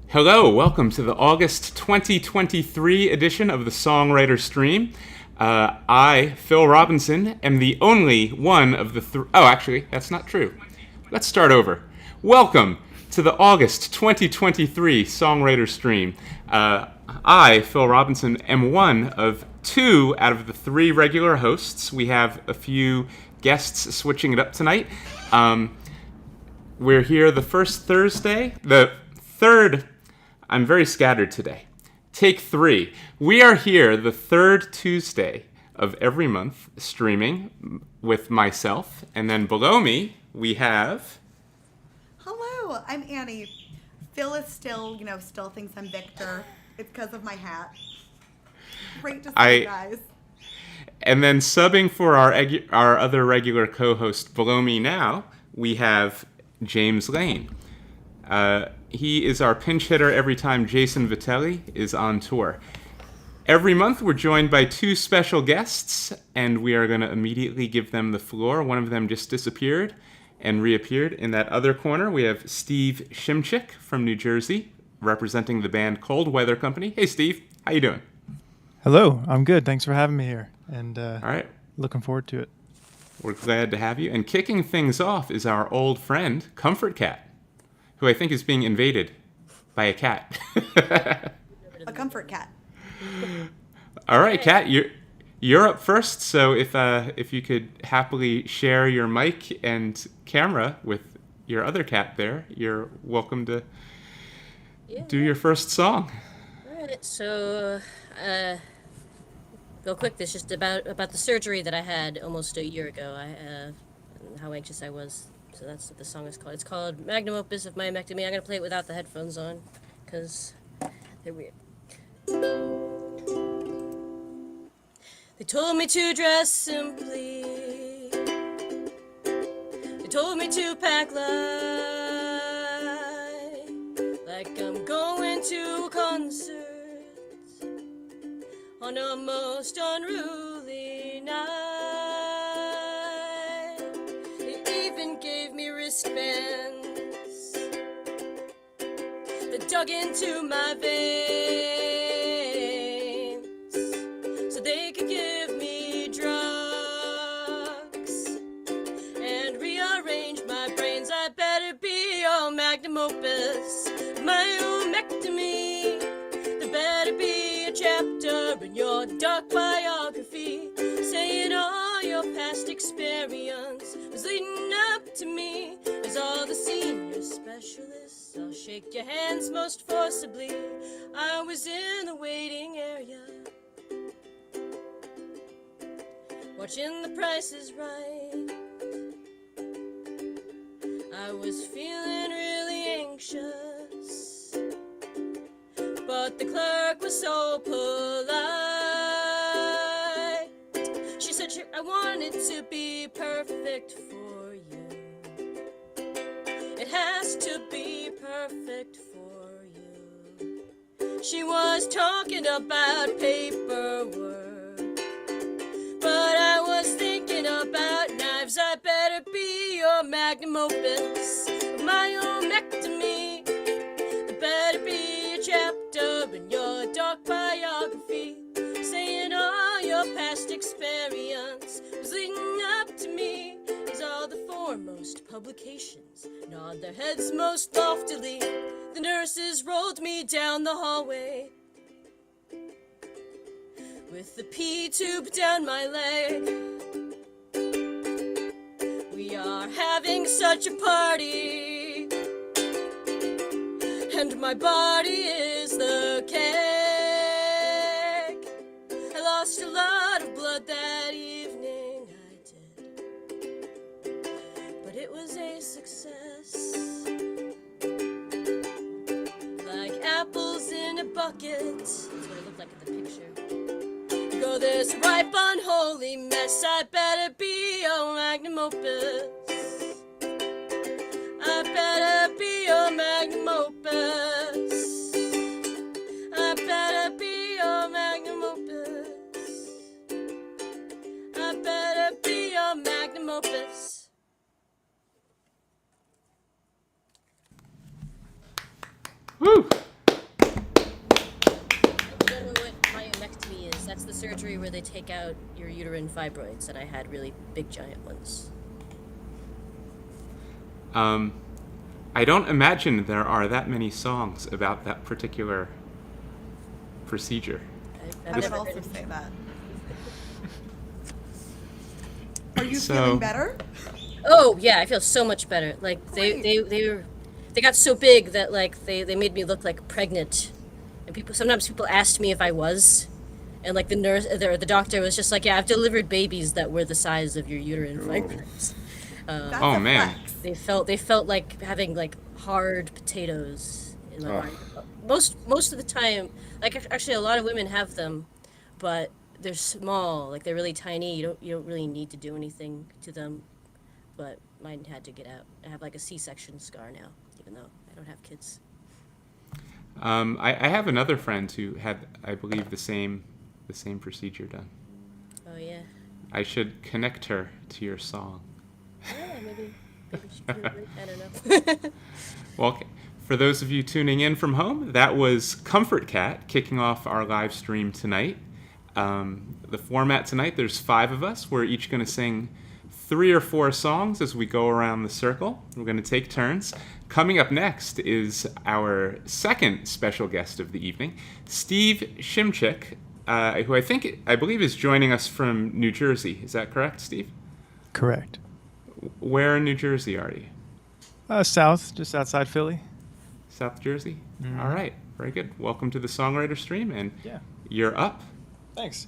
Hello, welcome to the August 2023 edition of the Songwriter Stream. I, Phil Robinson, am the only one of the Oh, actually, that's not true. Let's start over. Welcome to the August 2023 Songwriter Stream. I, Phil Robinson, am one of two out of the three regular hosts. We have a few guests switching it up tonight. We're here the first Thursday, the third... I'm very scattered today. Take 3. We are here the third Tuesday of every month, streaming with myself. And then below me, we have... Hello, I'm Annie. Phil is still thinks I'm Victor. It's because of my hat. Great to see you guys. And then subbing for our other regular co-host below me now, we have James Lane. He is our pinch hitter every time Jason Vitelli is on tour. Every month we're joined by two special guests, and we are going to immediately give them the floor. One of them just disappeared and reappeared. In that other corner, we have Steve Shimchick from New Jersey, representing the band Cold Weather Company. Hey, Steve. How you doing? Hello. I'm good. Thanks for having me here. And all right, looking forward to it. We're glad to have you. And kicking things off is our old friend, Comfort Cat, who I think is being invaded by a cat. A comfort cat. All right, Cat, you're up first. So if you could happily share your mic and camera with your other cat there, you're welcome to do your first song. All right, so real quick, this is just about the surgery that I had almost a year ago. How anxious I was. So that's what the song is called. It's called Magnum Opus of Myomectomy. I'm going to play it without the headphones on, because they're weird. They told me to dress simply. They told me to pack light, like I'm going to a concert on a most unruly night. Gave me wristbands that dug into my veins so they could give me drugs and rearrange my brains. I better be your magnum opus, myomectomy. There better be a chapter in your dark biography saying all your past experience was leading up to me. As all the senior specialists, I'll shake your hands most forcibly. I was in the waiting area, watching The Price is Right. I was feeling really anxious, but the clerk was so polite. She said I wanted to be perfect for you. It has to be perfect for you. She was talking about paperwork, but I was thinking about knives. I better be your magnum opus, myomectomy. There better be a chapter in your dark biography saying all your past experience was leading up to me. As all the foremost publications nod their heads most loftily, the nurses rolled me down the hallway with the P-tube down my leg. We are having such a party, and my body is the cake. I lost a lot of blood that evening, I did, but it was a success. Like apples in a bucket, it. That's what it looked like in the picture. Go this ripe, unholy mess. I better be your magnum opus. I better be your magnum opus. I better be your magnum opus. I better be your magnum opus. Woo! If you don't know what myomectomy is, that's the surgery where they take out your uterine fibroids, and I had really big, giant ones. I don't imagine there are that many songs about that particular procedure. I've I would never also heard of say that. Are you So- feeling better? Oh yeah, I feel so much better. Like Great. they got so big that like they made me look like pregnant, and sometimes people asked me if I was, and like the nurse or the doctor was just like, yeah, I've delivered babies that were the size of your uterine fibroids. That's Oh, a man. flex. They felt like having like hard potatoes in my body. Most of the time, like actually a lot of women have them, but they're small, like they're really tiny. You don't really need to do anything to them. But mine had to get out. I have like a C-section scar now, even though I don't have kids. I have another friend who had, I believe, the same procedure done. Oh yeah. I should connect her to your song. Yeah, maybe she could do it. I don't know. Well, okay. For those of you tuning in from home, that was Comfort Cat kicking off our live stream tonight. The format tonight, there's 5 of us. We're each going to sing 3 or 4 songs as we go around the circle. We're going to take turns. Coming up next is our second special guest of the evening, Steve Shimchick, who I believe is joining us from New Jersey. Is that correct, Steve? Correct. Where in New Jersey are you? South, just outside Philly. South Jersey? All right. Very good. Welcome to the Songwriter Stream, and Yeah. you're up. Thanks.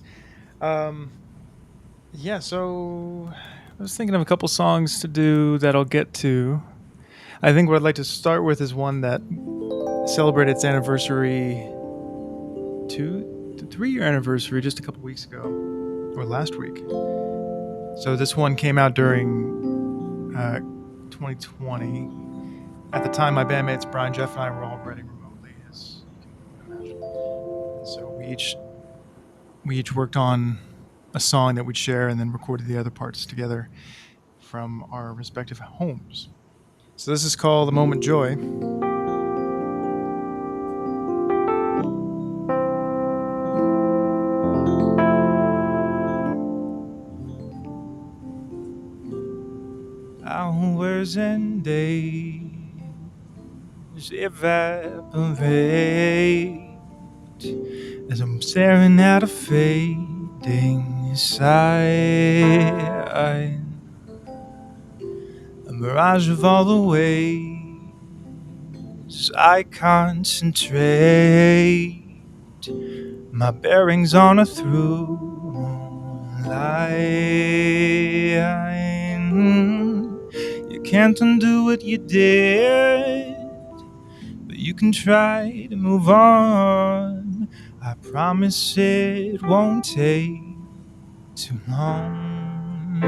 Yeah, so I was thinking of a couple songs to do that I'll get to. I think what I'd like to start with is one that celebrated its anniversary, 3-year anniversary just a couple weeks ago, or last week. So this one came out during 2020. At the time, my bandmates Brian, Jeff, and I were all writing remotely, as you can imagine. So we each worked on a song that we'd share and then recorded the other parts together from our respective homes. So this is called The Moment Joy. Hours and days evaporate as I'm staring at a fading sight, a mirage of all the ways I concentrate my bearings on a through line. You can't undo what you did, but you can try to move on. I promise it won't take too long.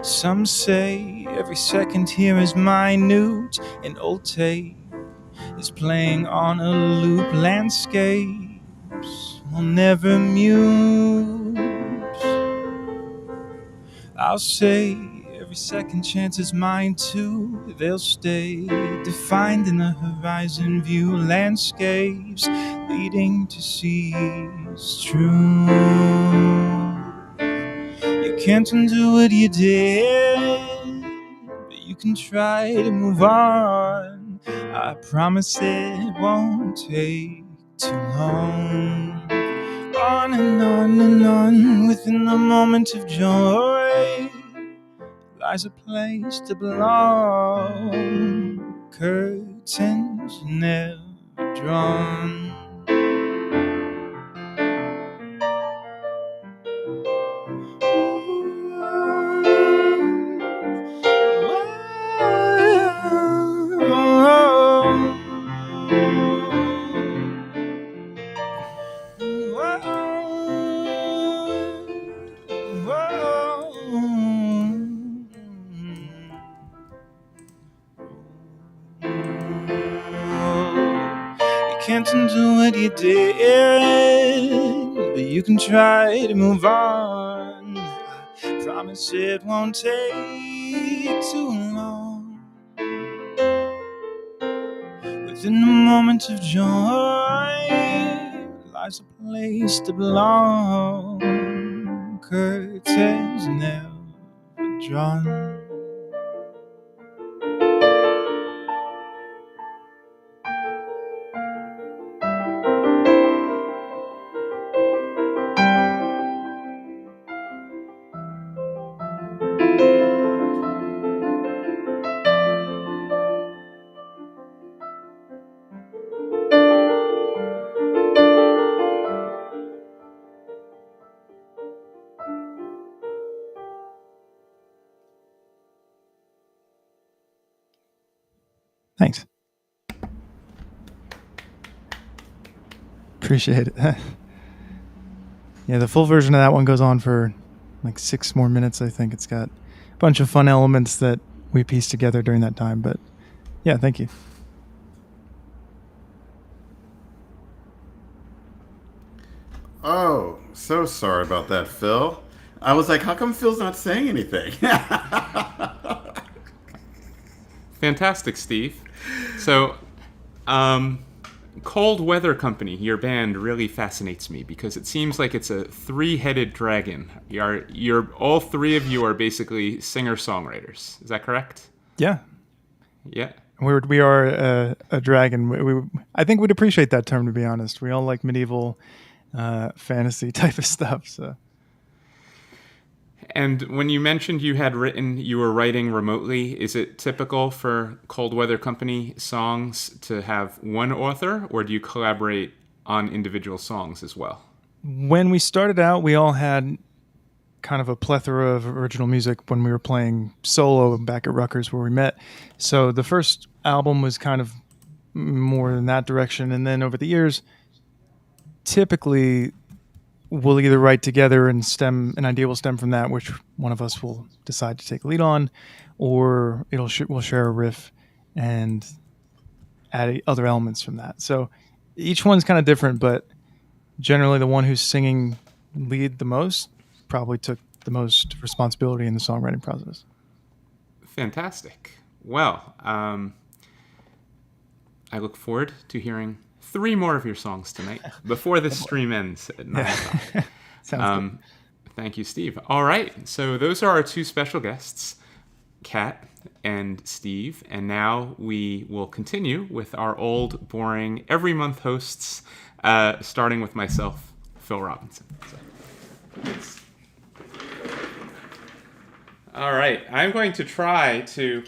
Some say every second here is minute. An old tape is playing on a loop. Landscapes will never mute. I'll say every second chance is mine too. They'll stay defined in the horizon view. Landscapes leading to seas true. You can't undo what you did, but you can try to move on. I promise it won't take too long. On and on and on, within the moment of joy lies a place to belong. Curtains never drawn. can't undo what you did, but you can try to move on. I promise it won't take too long. Within a moment of joy lies a place to belong. Curtains never drawn. Thanks. Appreciate it. Yeah, the full version of that one goes on for like 6 more minutes, I think. It's got a bunch of fun elements that we pieced together during that time. But yeah, thank you. Oh, so sorry about that, Phil. I was like, how come Phil's not saying anything? Fantastic, Steve. So, Cold Weather Company, your band, really fascinates me because it seems like it's a 3-headed dragon. All three of you are basically singer-songwriters. Is that correct? Yeah. Yeah. We are a dragon. I think we'd appreciate that term, to be honest. We all like medieval fantasy type of stuff. So. And when you mentioned you were writing remotely, is it typical for Cold Weather Company songs to have one author, or do you collaborate on individual songs as well? When we started out, we all had kind of a plethora of original music when we were playing solo back at Rutgers where we met. So the first album was kind of more in that direction. And then over the years, typically we'll either write together and an idea will stem from that, which one of us will decide to take lead on, or we'll share a riff and add other elements from that. So each one's kind of different, but generally the one who's singing lead the most probably took the most responsibility in the songwriting process. Fantastic. Well, I look forward to hearing 3 more of your songs tonight before this stream ends at 9 o'clock. Sounds good. Thank you, Steve. All right, so those are our 2 special guests, Kat and Steve, and now we will continue with our old, boring, every month hosts, starting with myself, Phil Robinson. So, all right, I'm going to try to...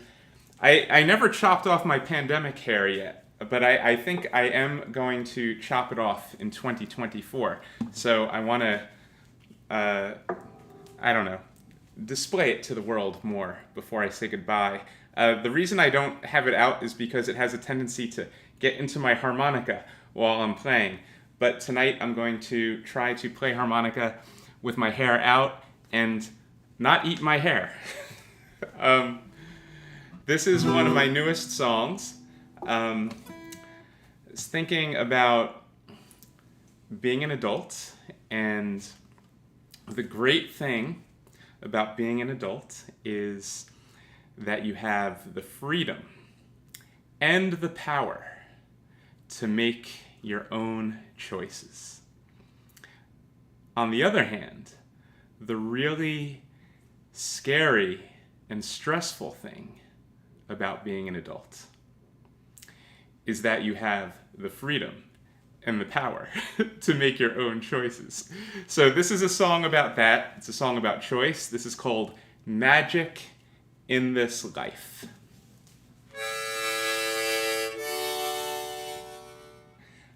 I never chopped off my pandemic hair yet, but I think I am going to chop it off in 2024. So I want to, display it to the world more before I say goodbye. The reason I don't have it out is because it has a tendency to get into my harmonica while I'm playing. But tonight I'm going to try to play harmonica with my hair out and not eat my hair. This is one of my newest songs. It's thinking about being an adult, and the great thing about being an adult is that you have the freedom and the power to make your own choices. On the other hand, the really scary and stressful thing about being an adult is that you have the freedom and the power to make your own choices. So this is a song about that. It's a song about choice. This is called Magic in This Life.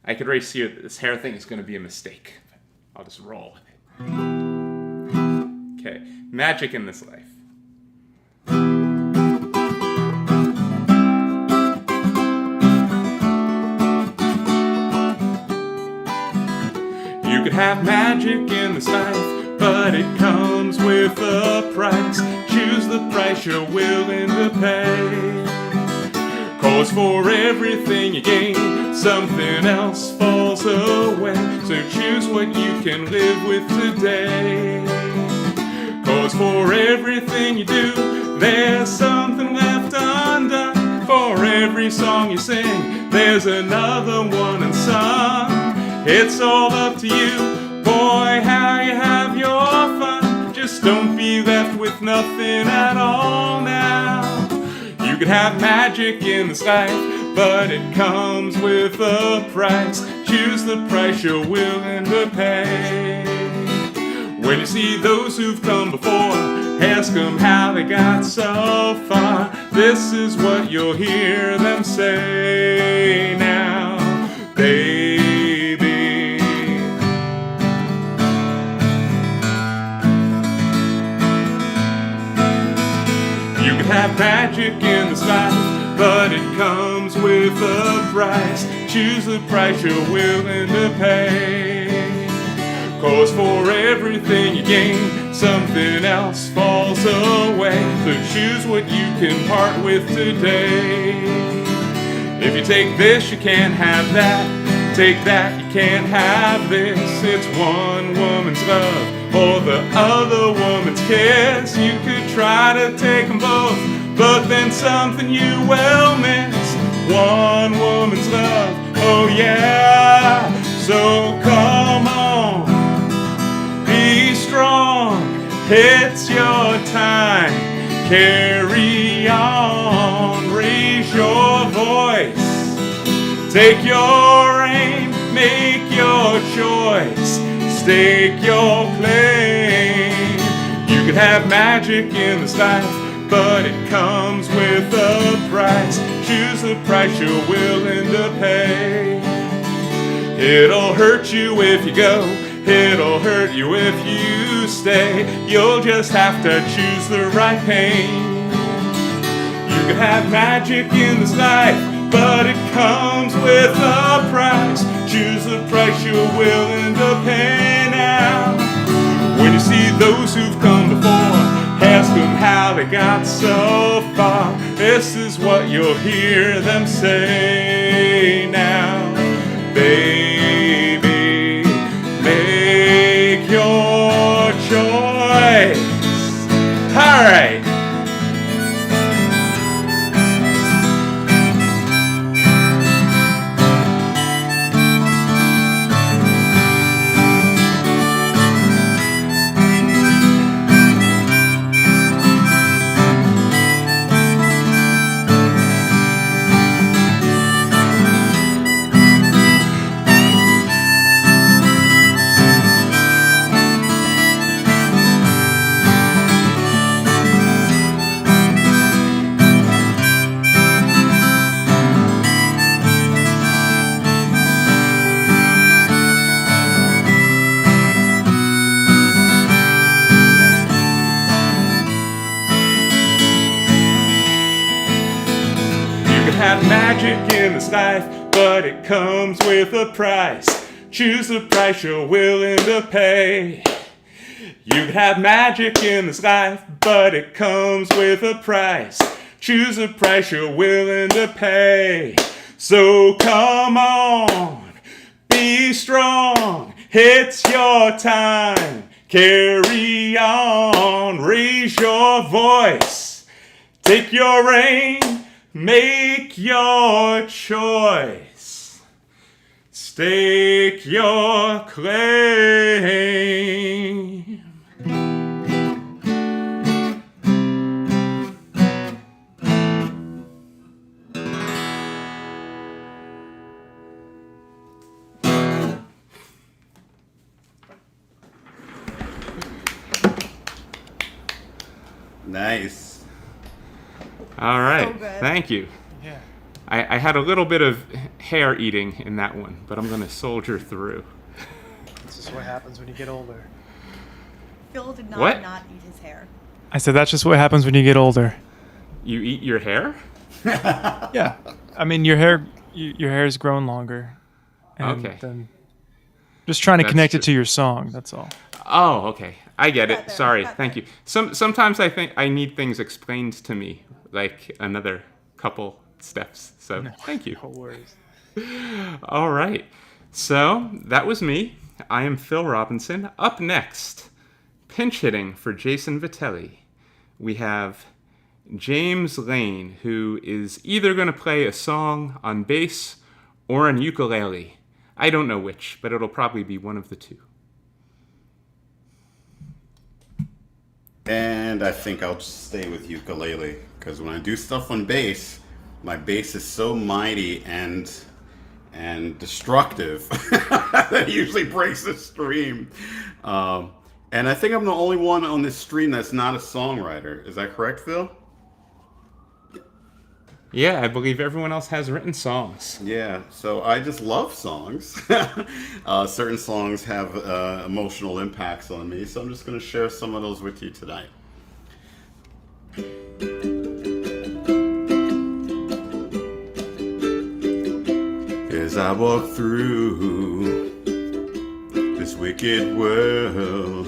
I could already see that this hair thing is going to be a mistake. But I'll just roll with it. Okay, magic in this life. You could have magic in this life, but it comes with a price. Choose the price you're willing to pay. 'Cause for everything you gain, something else falls away. So choose what you can live with today. 'Cause for everything you do, there's something left undone. For every song you sing, there's another one unsung. It's all up to you, boy, how you have your fun. Just don't be left with nothing at all now. You could have magic in this life, but it comes with a price. Choose the price you're willing to pay. When you see those who've come before, ask them how they got so far. This is what you'll hear them say now, baby. You can have magic in this life, but it comes with a price. Choose the price you're willing to pay. 'Cause for everything you gain, something else falls away. So choose what you can part with today. If you take this, you can't have that. Take that, you can't have this. It's one woman's love or the other woman's kiss. You could try to take them both, but then something you will miss. One woman's love, oh yeah. So come on, be strong, it's your time. Carry on, raise your voice. Take your aim, make your choice. Stake your claim. You could have magic in this life, but it comes with a price. Choose the price you're willing to pay. It'll hurt you if you go, it'll hurt you if you stay. You'll just have to choose the right pain. You can have magic in this life, but it comes with a price. Choose the price you're willing to pay now. When you see those who've come before, ask them how they got so far. This is what you'll hear them say now, baby, make your choice. All right. Magic in this life, but it comes with a price. Choose the price you're willing to pay. You can have magic in this life, but it comes with a price. Choose the price you're willing to pay. So come on, be strong, it's your time. Carry on, raise your voice. Take your aim, make your choice. Stake your claim. Nice. All right. So good. Thank you. Yeah. I had a little bit of hair eating in that one, but I'm going to soldier through. This is what happens when you get older. Phil did not What? not eat his hair. I said that's just what happens when you get older. You eat your hair? Yeah. I mean, your hair's grown longer. And Okay. then just trying to That's connect it true. to your song. That's all. Oh, okay. I get Got it. there, Sorry. got Thank there. you. Sometimes I think I need things explained to me, like another couple steps. So thank you. No worries. All right. So that was me. I am Phil Robinson. Up next, pinch hitting for Jason Vitelli, we have James Lane, who is either going to play a song on bass or on ukulele. I don't know which, but it'll probably be one of the two. And I think I'll just stay with ukulele, because when I do stuff on bass, my bass is so mighty and destructive that it usually breaks the stream. And I think I'm the only one on this stream that's not a songwriter. Is that correct, Phil? Yeah, I believe everyone else has written songs. Yeah, so I just love songs. Certain songs have emotional impacts on me, so I'm just going to share some of those with you tonight. As I walk through this wicked world,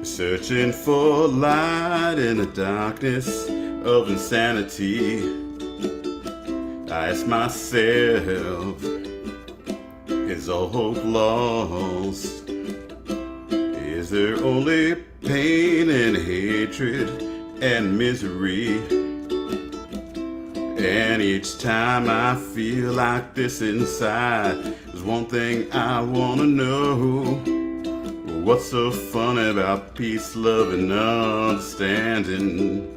searching for light in the darkness of insanity, I ask myself, is all hope lost? Is there only pain and hatred and misery? And each time I feel like this inside, there's one thing I want to know. What's so fun about peace, love, and understanding?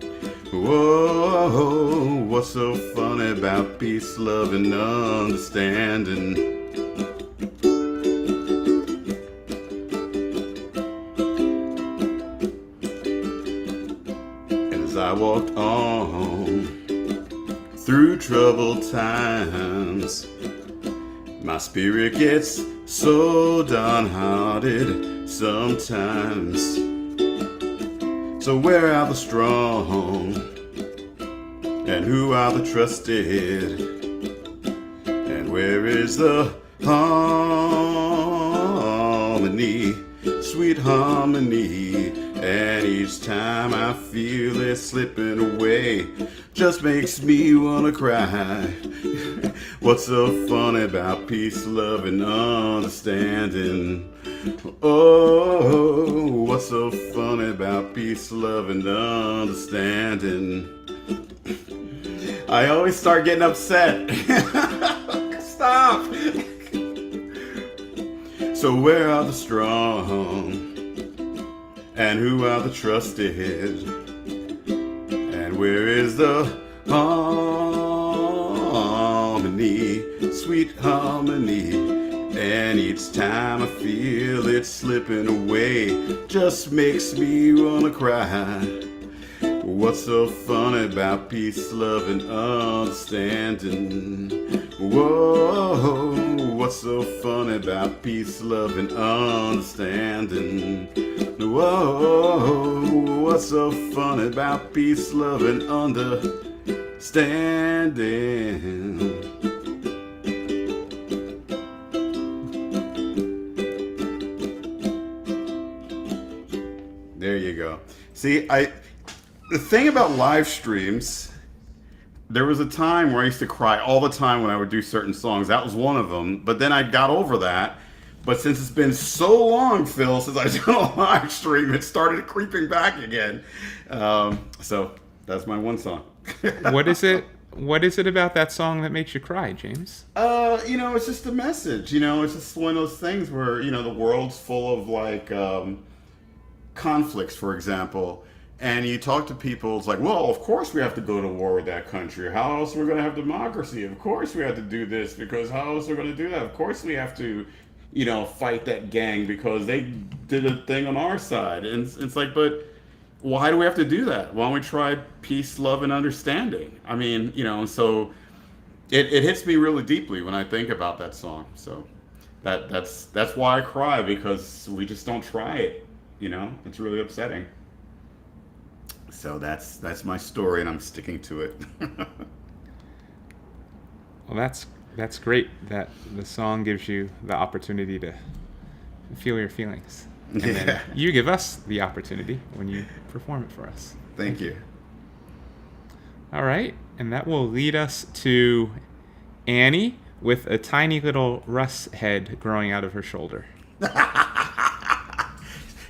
Whoa, what's so fun about peace, love, and understanding? As I walked on through troubled times, my spirit gets so downhearted sometimes. So where are the strong? And who are the trusted? And where is the harmony, sweet harmony? And each time I feel it slipping away, just makes me wanna cry. What's so funny about peace, love, and understanding? Oh, what's so funny about peace, love, and understanding? I always start getting upset. Stop! So where are the strong? And who are the trusted? And where is the harmony, sweet harmony? And each time I feel it slipping away, just makes me wanna cry. What's so funny about peace, love, and understanding? Whoa, what's so funny about peace, love, and understanding? Whoa, what's so funny about peace, love, and understanding? There you go. See, the thing about live streams, there was a time where I used to cry all the time when I would do certain songs. That was one of them. But then I got over that. But since it's been so long, Phil, since I've done a live stream, it started creeping back again. So that's my one song. What is it about that song that makes you cry, James? It's just a message. It's just one of those things where, the world's full of like conflicts, for example. And you talk to people, it's like, well, of course we have to go to war with that country. How else are we going to have democracy? Of course we have to do this, because how else are we going to do that? Of course we have to, fight that gang because they did a thing on our side. And it's like, but why do we have to do that? Why don't we try peace, love, and understanding? I mean, so it hits me really deeply when I think about that song. So that's why I cry, because we just don't try it. It's really upsetting. So that's my story, and I'm sticking to it. Well, that's great that the song gives you the opportunity to feel your feelings. And then you give us the opportunity when you perform it for us. Thank you. All right, and that will lead us to Annie with a tiny little Russ head growing out of her shoulder.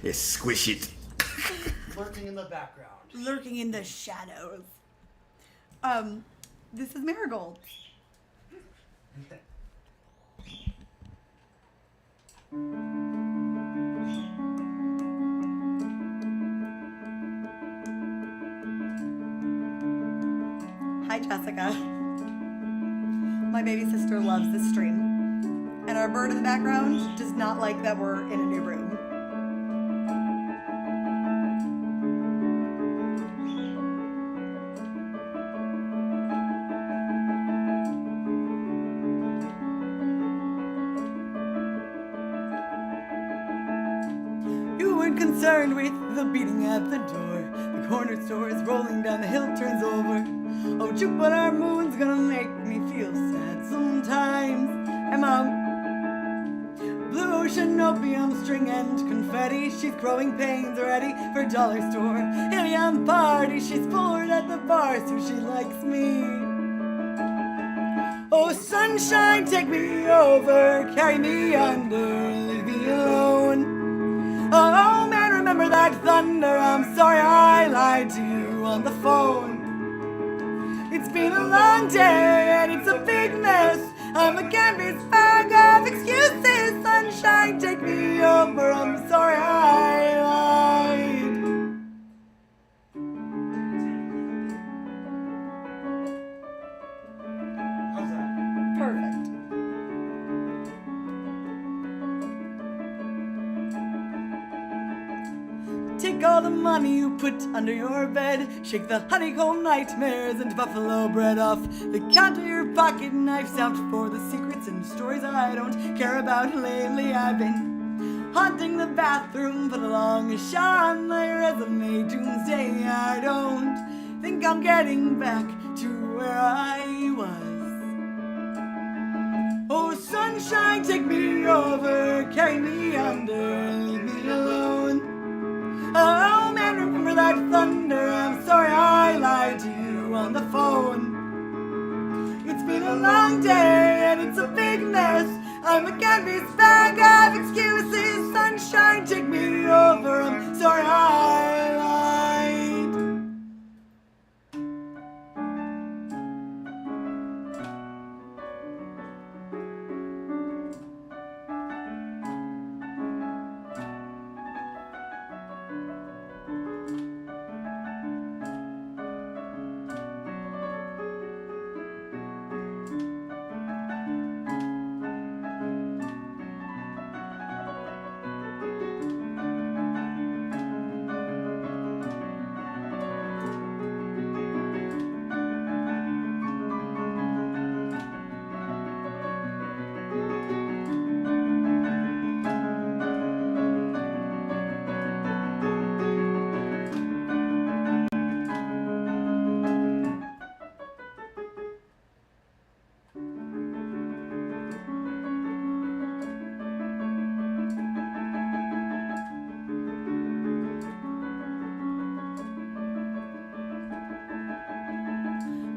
Yeah, squish it. Lurking in the background. Lurking in the shadows. This is Marigold. Hi, Jessica. My baby sister loves this stream. And our bird in the background does not like that we're in a new room. You weren't concerned with the beating at the door. The corner store is rolling down, the hill turns over. Oh, Jupiter moon's gonna make me feel sad sometimes. I'm out. Blue ocean, opium, string and confetti. She's growing pains ready for dollar store. Helium party, she's bored at the bar, so she likes me. Oh, sunshine, take me over, carry me under, leave me alone. Oh, man, remember that thunder? I'm sorry I lied to you on the phone. It's been a long day and it's a big mess. I'm a canvas bag of excuses. Sunshine, take me over. I'm sorry I lied. How's that? Perfect. Take all the money you put under your bed. Shake the honeycomb nightmares and buffalo bread off the counter. Your pocket knife's out for the secrets and stories I don't care about. Lately I've been haunting the bathroom. Put a long shot on my resume. Doomsday, I don't think I'm getting back to where I was. Oh, sunshine, take me over, carry me under, leave me alone. Oh, man, remember that thunder? I'm sorry I lied to you on the phone. It's been a long day and it's a big mess. I'm a canvas bag of excuses. Sunshine, take me over. I'm sorry I lied.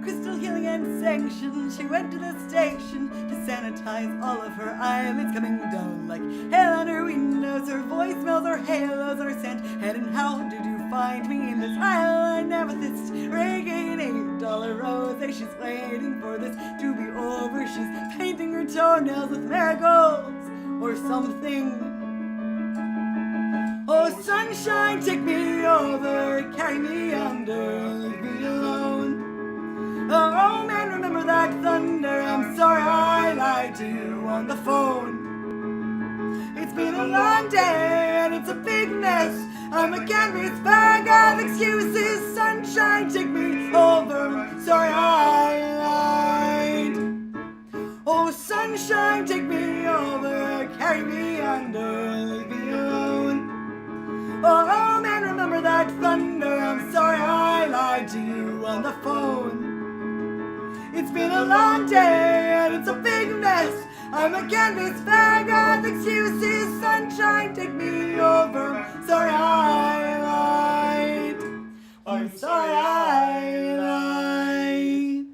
Crystal healing and sanction. She went to the station to sanitize all of her eyelids coming down like hail on her windows. Her voicemails are halos are sent. And how did you find me in this island amethyst? Reggae $8 rose. She's waiting for this to be over. She's painting her toenails with marigolds or something. Oh, sunshine, take me over, carry me under, leave me alone. Oh, man, remember that thunder? I'm sorry I lied to you on the phone. It's been a long day and it's a big mess. I'm a canvas bag of excuses. Sunshine, take me over. Sorry I lied. Oh, sunshine, take me over, carry me under, leave me alone. Oh, man, remember that thunder? I'm sorry I lied to you on the phone. It's been a long day and it's a big mess. I'm a canvas bag of excuses. Sunshine, take me over. Sorry I lied. I'm sorry I lied.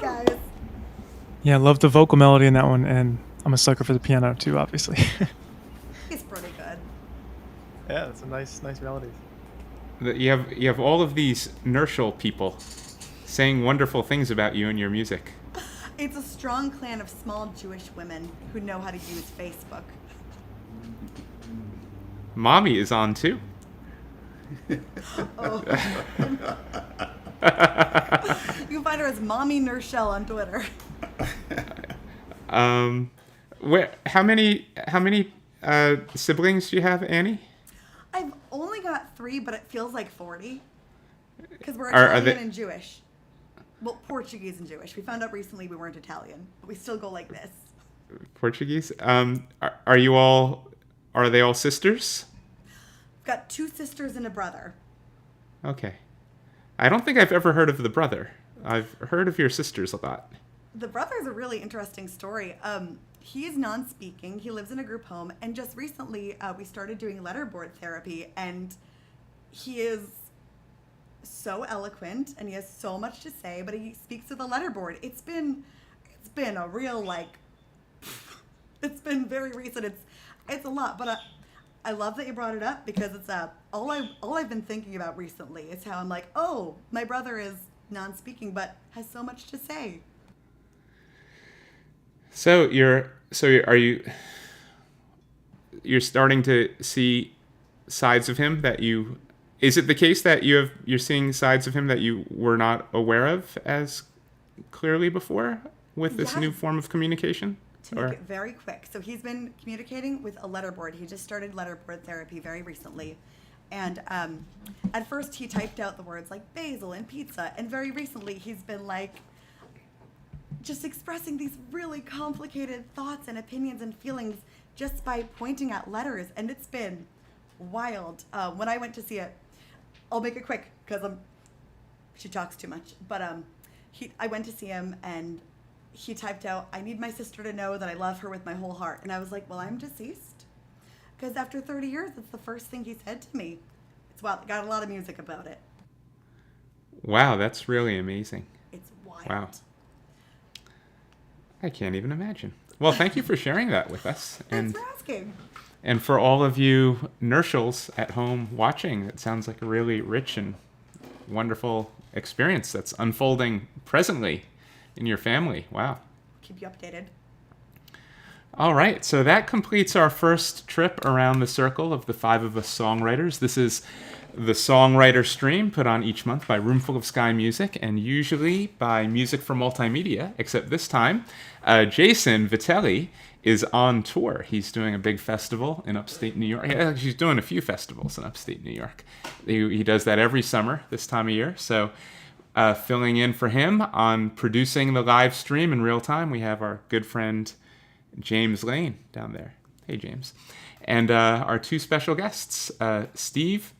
guys. Yeah, I love the vocal melody in that one, and I'm a sucker for the piano too, obviously. He's pretty good. Yeah, it's a nice melody. You have all of these Nerschel people saying wonderful things about you and your music. It's a strong clan of small Jewish women who know how to use Facebook. Mommy is on too. Oh. You can find her as Mommy Nerschel on Twitter. How many siblings do you have, Annie? I've only got 3, but it feels like 40. Because we're Are Italian they- and Jewish. Well, Portuguese and Jewish. We found out recently we weren't Italian, but we still go like this. Portuguese. Are you all? Are they all sisters? I've got 2 sisters and a brother. Okay. I don't think I've ever heard of the brother. I've heard of your sisters a lot. The brother's a really interesting story. He is non-speaking. He lives in a group home, and just recently we started doing letterboard therapy, and he is so eloquent and he has so much to say, but he speaks with a letterboard. It's been a real it's been very recent. It's a lot, but I love that you brought it up because it's all I've been thinking about recently is how I'm like, oh, my brother is non-speaking but has so much to say. So you're starting to see sides of him that you. Is it the case that you're seeing sides of him that you were not aware of as clearly before with this new Yes. form of communication? To make it very quick. So he's been communicating with a letterboard. He just started letterboard therapy very recently. And at first he typed out the words like basil and pizza. And very recently he's been like just expressing these really complicated thoughts and opinions and feelings just by pointing at letters. And it's been wild. When I went to see it, I'll make it quick because she talks too much. But I went to see him and he typed out, I need my sister to know that I love her with my whole heart. And I was like, well, I'm deceased. Because after 30 years, it's the first thing he said to me. It's wild. Got a lot of music about it. Wow, that's really amazing. It's wild. Wow. I can't even imagine. Well, thank you for sharing that with us. Thanks for asking. And for all of you Nerschels at home watching, it sounds like a really rich and wonderful experience that's unfolding presently in your family. Wow. Keep you updated. All right, so that completes our first trip around the circle of the 5 of us songwriters. This is the Songwriter stream put on each month by Roomful of Sky Music and usually by Music for Multimedia, except this time Jason Vitelli is on tour. He's doing a big festival in upstate New York. He's doing a few festivals in upstate New York. He does that every summer this time of year. So filling in for him on producing the live stream in real time, we have our good friend James Lane down there. Hey, James. And our 2 special guests, Steve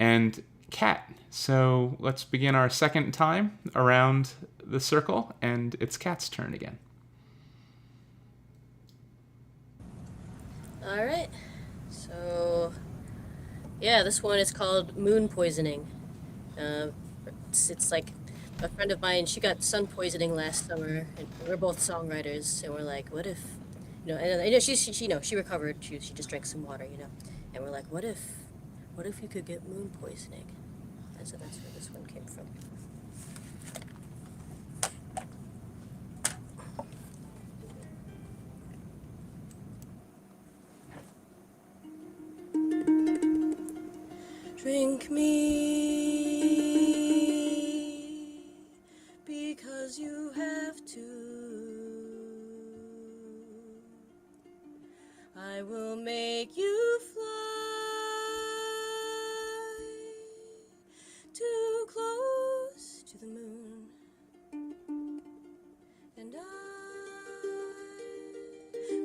and Kat. So let's begin our second time around the circle, and it's Kat's turn again. All right. So, yeah, this one is called Moon Poisoning. It's like a friend of mine, she got sun poisoning last summer, and we're both songwriters, and we're like, what if, and I know she recovered, she just drank some water, and we're like, what if you could get moon poisoning? And so that's where this one came from. Drink me because you have to. I will make you fly too close to the moon, and I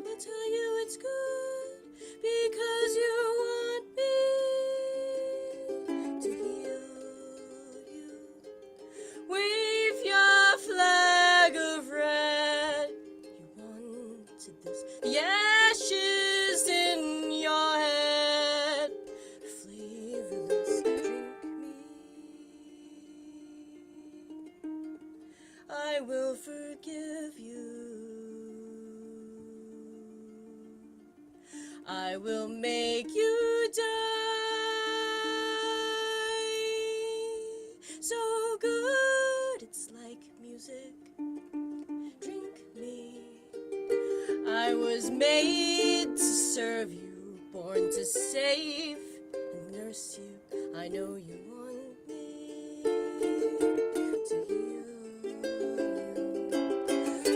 will tell you it's good because you want me to heal I will forgive you. I will make you die. So good, it's like music. Drink me. I was made to serve you, born to save and nurse you. I know you want me to heal you.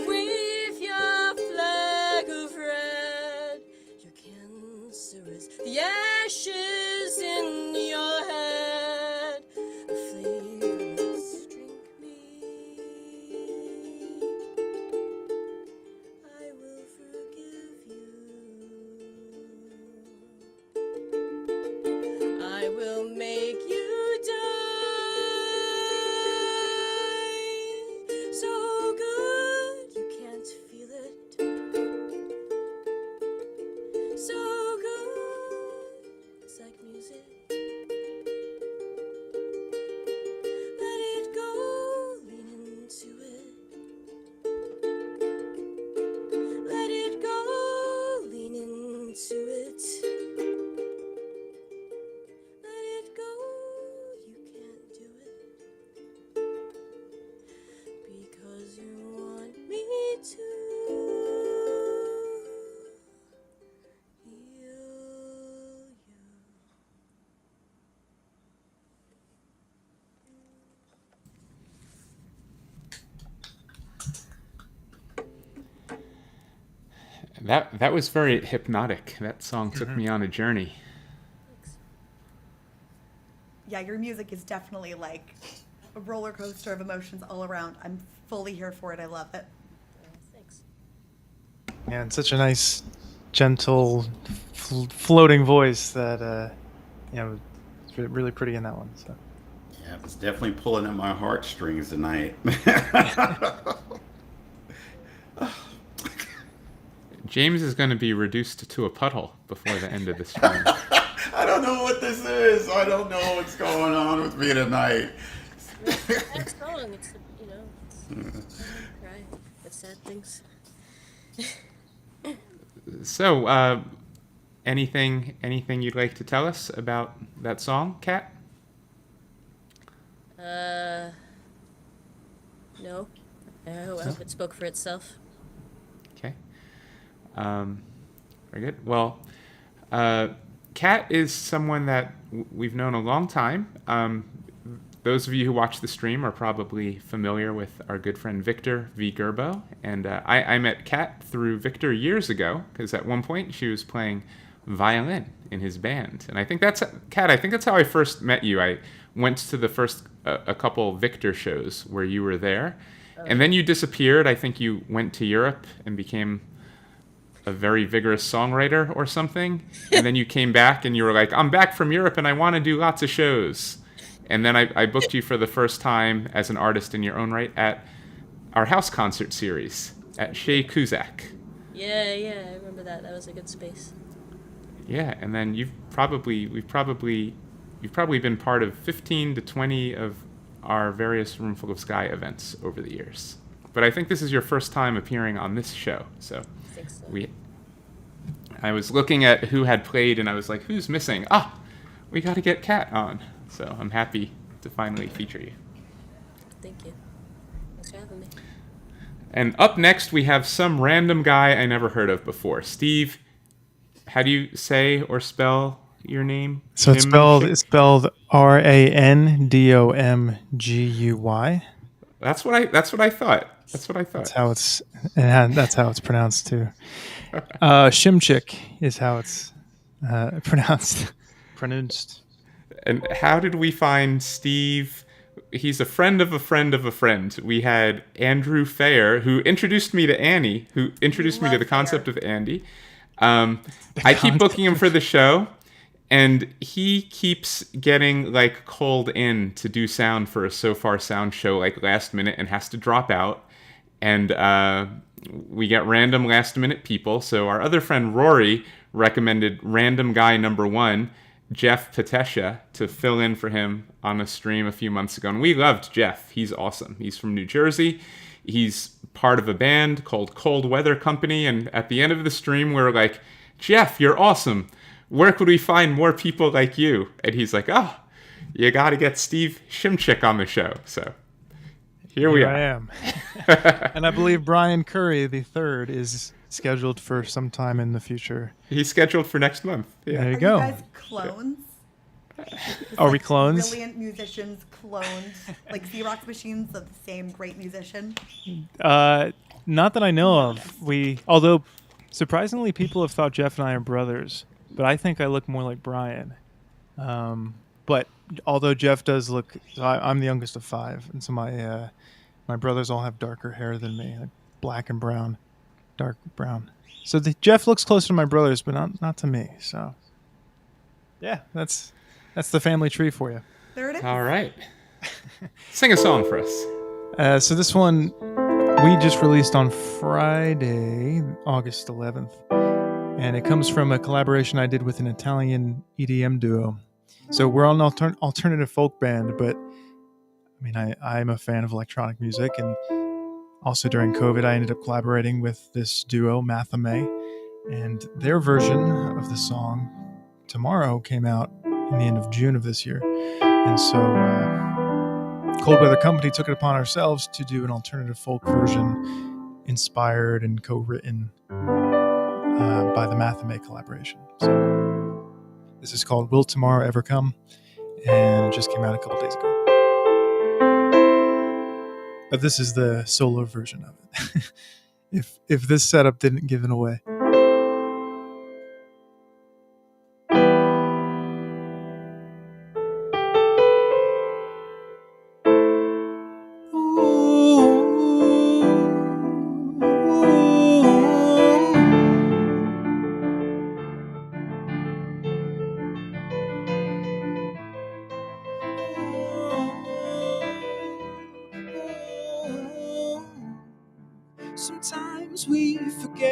Wave your flag of red, your cancerous, the ashes in your head, the flavorless. Drink me. I will forgive you. I will make you die. So good you can't feel it. So good it's like music. Let it go, lean into it. Let it go, lean into it. Let it go, you can't do it. Because you want me to heal you. That was very hypnotic. That song took me on a journey. Yeah, your music is definitely like a roller coaster of emotions all around. I'm fully here for it. I love it. Thanks. Yeah, and such a nice, gentle, floating voice that it's really pretty in that one. So. Yeah, it's definitely pulling at my heartstrings tonight. James is going to be reduced to a puddle before the end of the stream. I don't know what this is. I don't know what's going on with me tonight. Sad song. It's cry at sad things. So, anything you'd like to tell us about that song, Kat? No. I hope it spoke for itself. Okay. Very good. Well, Kat is someone that we've known a long time. Those of you who watch the stream are probably familiar with our good friend Victor V. Gerbo. And I met Kat through Victor years ago, because at one point she was playing violin in his band. And I think that's, Kat, I think that's how I first met you. I went to the first, a couple Victor shows where you were there. And then you disappeared. I think you went to Europe and became a very vigorous songwriter or something. And then you came back and you were like, I'm back from Europe and I want to do lots of shows. And then I booked you for the first time as an artist in your own right at our house concert series at Shea Cusack. Yeah, I remember that. That was a good space. Yeah, and then you've probably been part of 15 to 20 of our various Roomful of Sky events over the years. But I think this is your first time appearing on this show. So I think so. I was looking at who had played and I was like, who's missing? We got to get Kat on. So I'm happy to finally feature you. Thank you. Thanks for having me. And up next, we have some random guy I never heard of before. Steve, how do you say or spell your name? So it's spelled RANDOMGUY. That's what I thought. That's how it's pronounced too. Shimchick is how it's pronounced. And how did we find Steve? He's a friend of a friend of a friend. We had Andrew Fair, who introduced me to Annie, who introduced me to the concept of Andy. I keep booking him for the show, and he keeps getting like called in to do sound for a So Far Sound show like last minute and has to drop out. And we get random last minute people. So our other friend Rory recommended random guy number 1. Jeff Patesha to fill in for him on a stream a few months ago. And we loved Jeff. He's awesome. He's from New Jersey. He's part of a band called Cold Weather Company. And at the end of the stream, we were like, Jeff, you're awesome. Where could we find more people like you? And he's like, oh, you got to get Steve Shimchick on the show. So here we are. I am. And I believe Brian Curry III is scheduled for some time in the future. He's scheduled for next month. Yeah. There you Are go. you guys clones? Are we clones? Brilliant musicians cloned, like Xerox machines of the same great musician. Not that I know of. Although surprisingly, people have thought Jeff and I are brothers, but I think I look more like Brian. But although Jeff does look, I'm the youngest of 5, and so my brothers all have darker hair than me, like black and brown, dark brown. So Jeff looks closer to my brothers, but not to me. So yeah, that's the family tree for you. There it is. All right. Sing a song for us. So this one we just released on Friday, August 11th, and it comes from a collaboration I did with an Italian EDM duo. So we're an alternative folk band, but I mean, I'm a fan of electronic music, and also during COVID, I ended up collaborating with this duo, Mathame, and their version of the song Tomorrow came out in the end of June of this year. And so Cold Weather Company took it upon ourselves to do an alternative folk version inspired and co-written by the Mathame collaboration. So this is called Will Tomorrow Ever Come, and just came out a couple days ago. But this is the solo version of it. if this setup didn't give it away. Sometimes we forget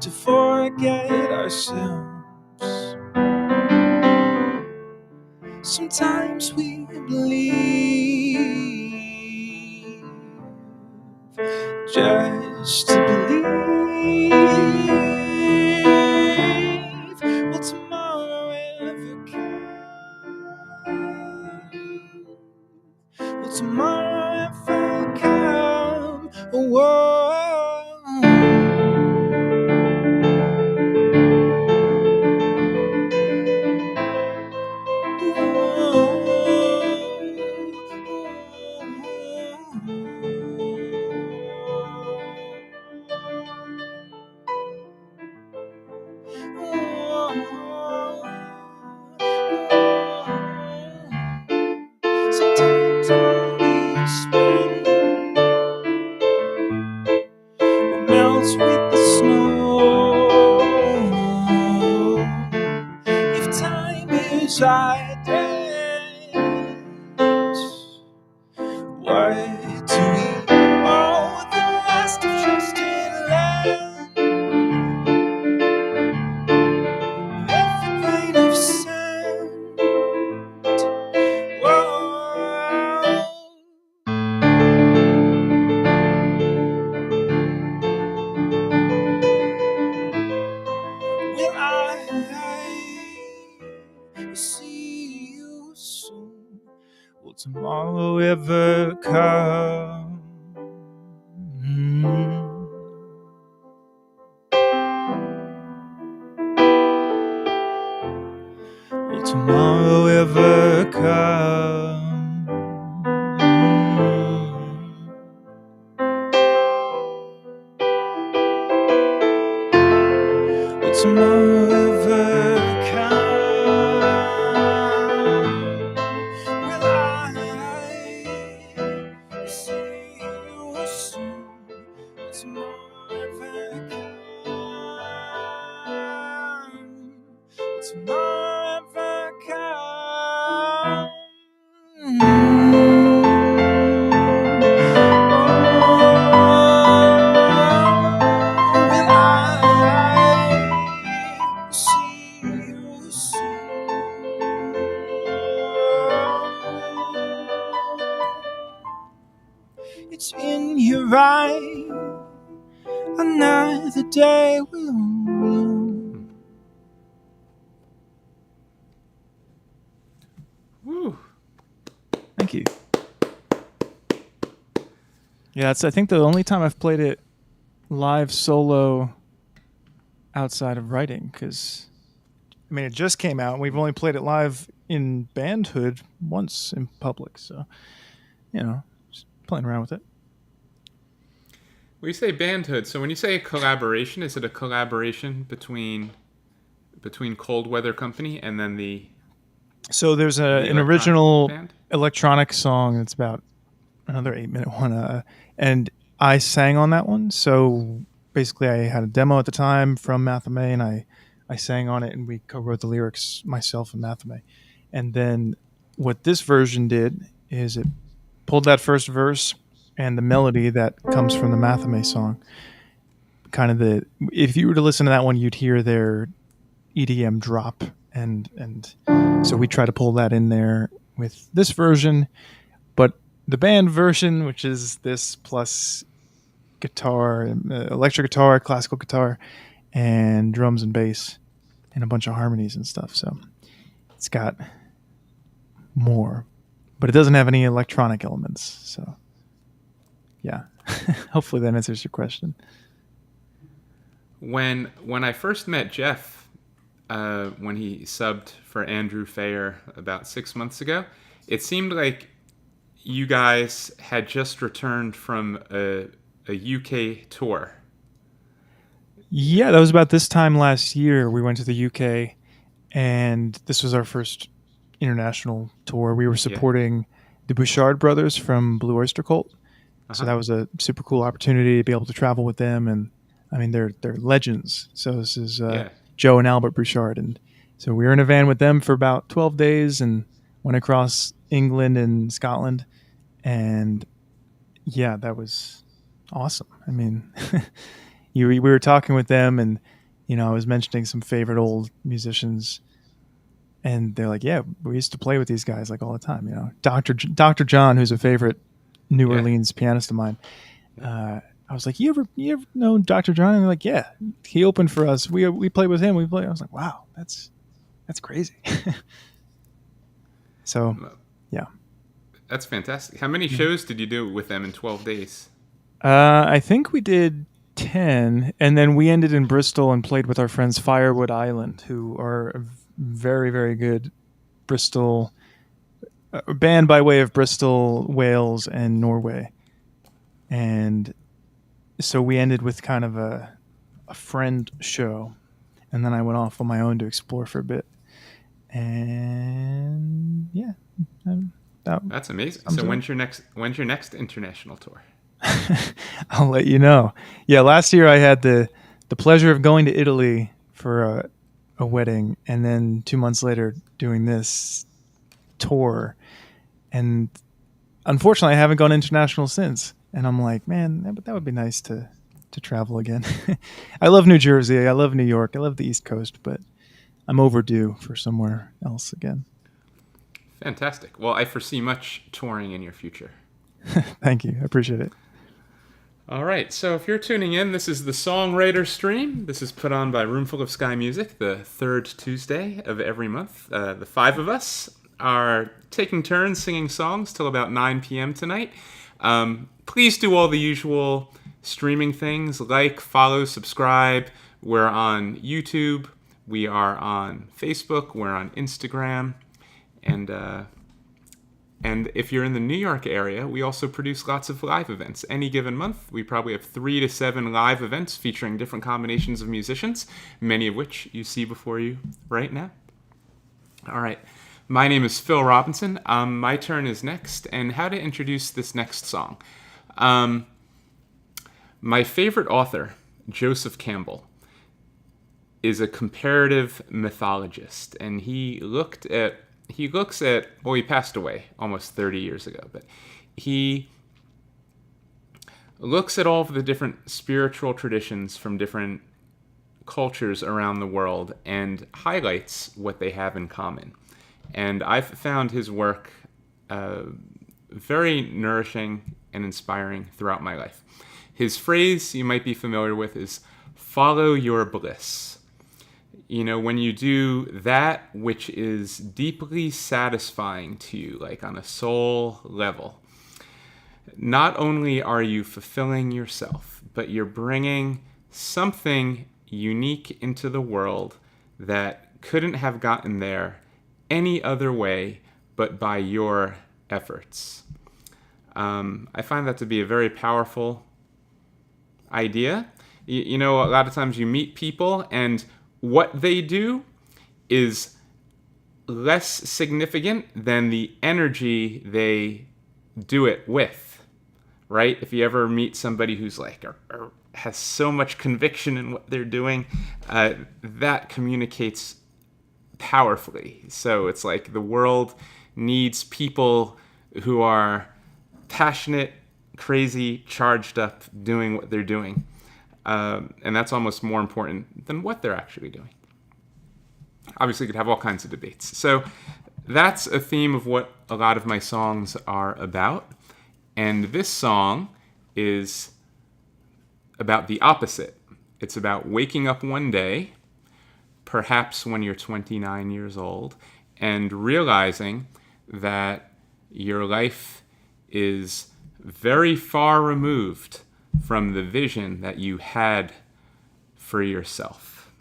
to forget ourselves. Sometimes we believe just to believe. Will tomorrow ever come? Will tomorrow ever come? Whoa. Sometimes all these spring melts with the snow. If time is our dance, what do we owe the last of trusted land? Every grain of sand. Whoa. Will I see you soon? Will tomorrow ever come? Will tomorrow ever come? Will tomorrow ever come? Will I see you soon? Will tomorrow ever come? Will tomorrow ever come? it's in your eye. Another day will bloom. Woo. Thank you. Yeah, it's I think the only time I've played it live solo outside of writing, because I mean it just came out and we've only played it live in bandhood once in public, so just playing around with it. Well, you say bandhood, so when you say a collaboration, is it a collaboration between Cold Weather Company and then the So there's an electronic original band? electronic song that's about another 8-minute one, and I sang on that one. So basically, I had a demo at the time from Mathame, and I sang on it, and we co-wrote the lyrics myself and Mathame. And then what this version did is it pulled that first verse and the melody that comes from the Mathame song. Kind of if you were to listen to that one, you'd hear their EDM drop, and so we try to pull that in there with this version. But the band version, which is this plus guitar, electric guitar, classical guitar, and drums and bass, and a bunch of harmonies and stuff. So it's got more, but it doesn't have any electronic elements. So yeah, hopefully that answers your question. When I first met Jeff, when he subbed for Andrew Fayer about 6 months ago, it seemed like you guys had just returned from a UK tour. Yeah, that was about this time last year. We went to the UK, and this was our first international tour. We were supporting the Bouchard brothers from Blue Oyster Cult. So that was a super cool opportunity to be able to travel with them. And I mean, they're legends. So this is Joe and Albert Bouchard. And so we were in a van with them for about 12 days and went across England and Scotland. And yeah, that was awesome. I mean, we were talking with them, and I was mentioning some favorite old musicians, and they're like, "Yeah, we used to play with these guys like all the time." Dr. John, who's a favorite New Orleans pianist of mine. I was like, "You ever know Dr. John?" And they're like, "Yeah, he opened for us. We played with him. I was like, "Wow, that's crazy." So, yeah. That's fantastic. How many shows did you do with them in 12 days? I think we did 10, and then we ended in Bristol and played with our friends Firewood Island, who are a very, very good Bristol band by way of Bristol, Wales, and Norway. And so we ended with kind of a friend show, and then I went off on my own to explore for a bit. And yeah, that's amazing. So when's your next international tour? I'll let you know. Yeah, last year I had the pleasure of going to Italy for a wedding, and then 2 months later doing this tour. And unfortunately, I haven't gone international since. And I'm like, man, that would be nice to travel again. I love New Jersey. I love New York. I love the East Coast, but I'm overdue for somewhere else again. Fantastic. Well, I foresee much touring in your future. Thank you. I appreciate it. All right. So if you're tuning in, this is the Songwriter stream. This is put on by Roomful of Sky Music, the third Tuesday of every month. The 5 of us are taking turns singing songs till about 9 p.m. tonight. Please do all the usual streaming things, like, follow, subscribe. We're on YouTube. We are on Facebook. We're on Instagram. And if you're in the New York area, we also produce lots of live events. Any given month, we probably have 3 to 7 live events featuring different combinations of musicians, many of which you see before you right now. All right. My name is Phil Robinson. My turn is next. And how to introduce this next song. My favorite author, Joseph Campbell, is a comparative mythologist. And he looks at, well, he passed away almost 30 years ago, but he looks at all of the different spiritual traditions from different cultures around the world and highlights what they have in common. And I've found his work very nourishing and inspiring throughout my life. His phrase you might be familiar with is follow your bliss. You know, when you do that which is deeply satisfying to you, like on a soul level, not only are you fulfilling yourself, but you're bringing something unique into the world that couldn't have gotten there any other way but by your efforts. I find that to be a very powerful idea. You know, a lot of times you meet people and what they do is less significant than the energy they do it with, right? If you ever meet somebody who's like, or has so much conviction in what they're doing, that communicates powerfully. So it's like the world needs people who are passionate, crazy, charged up, doing what they're doing. And that's almost more important than what they're actually doing. Obviously, you could have all kinds of debates. So that's a theme of what a lot of my songs are about. And this song is about the opposite. It's about waking up one day, perhaps when you're 29 years old, and realizing that your life is very far removed from the vision that you had for yourself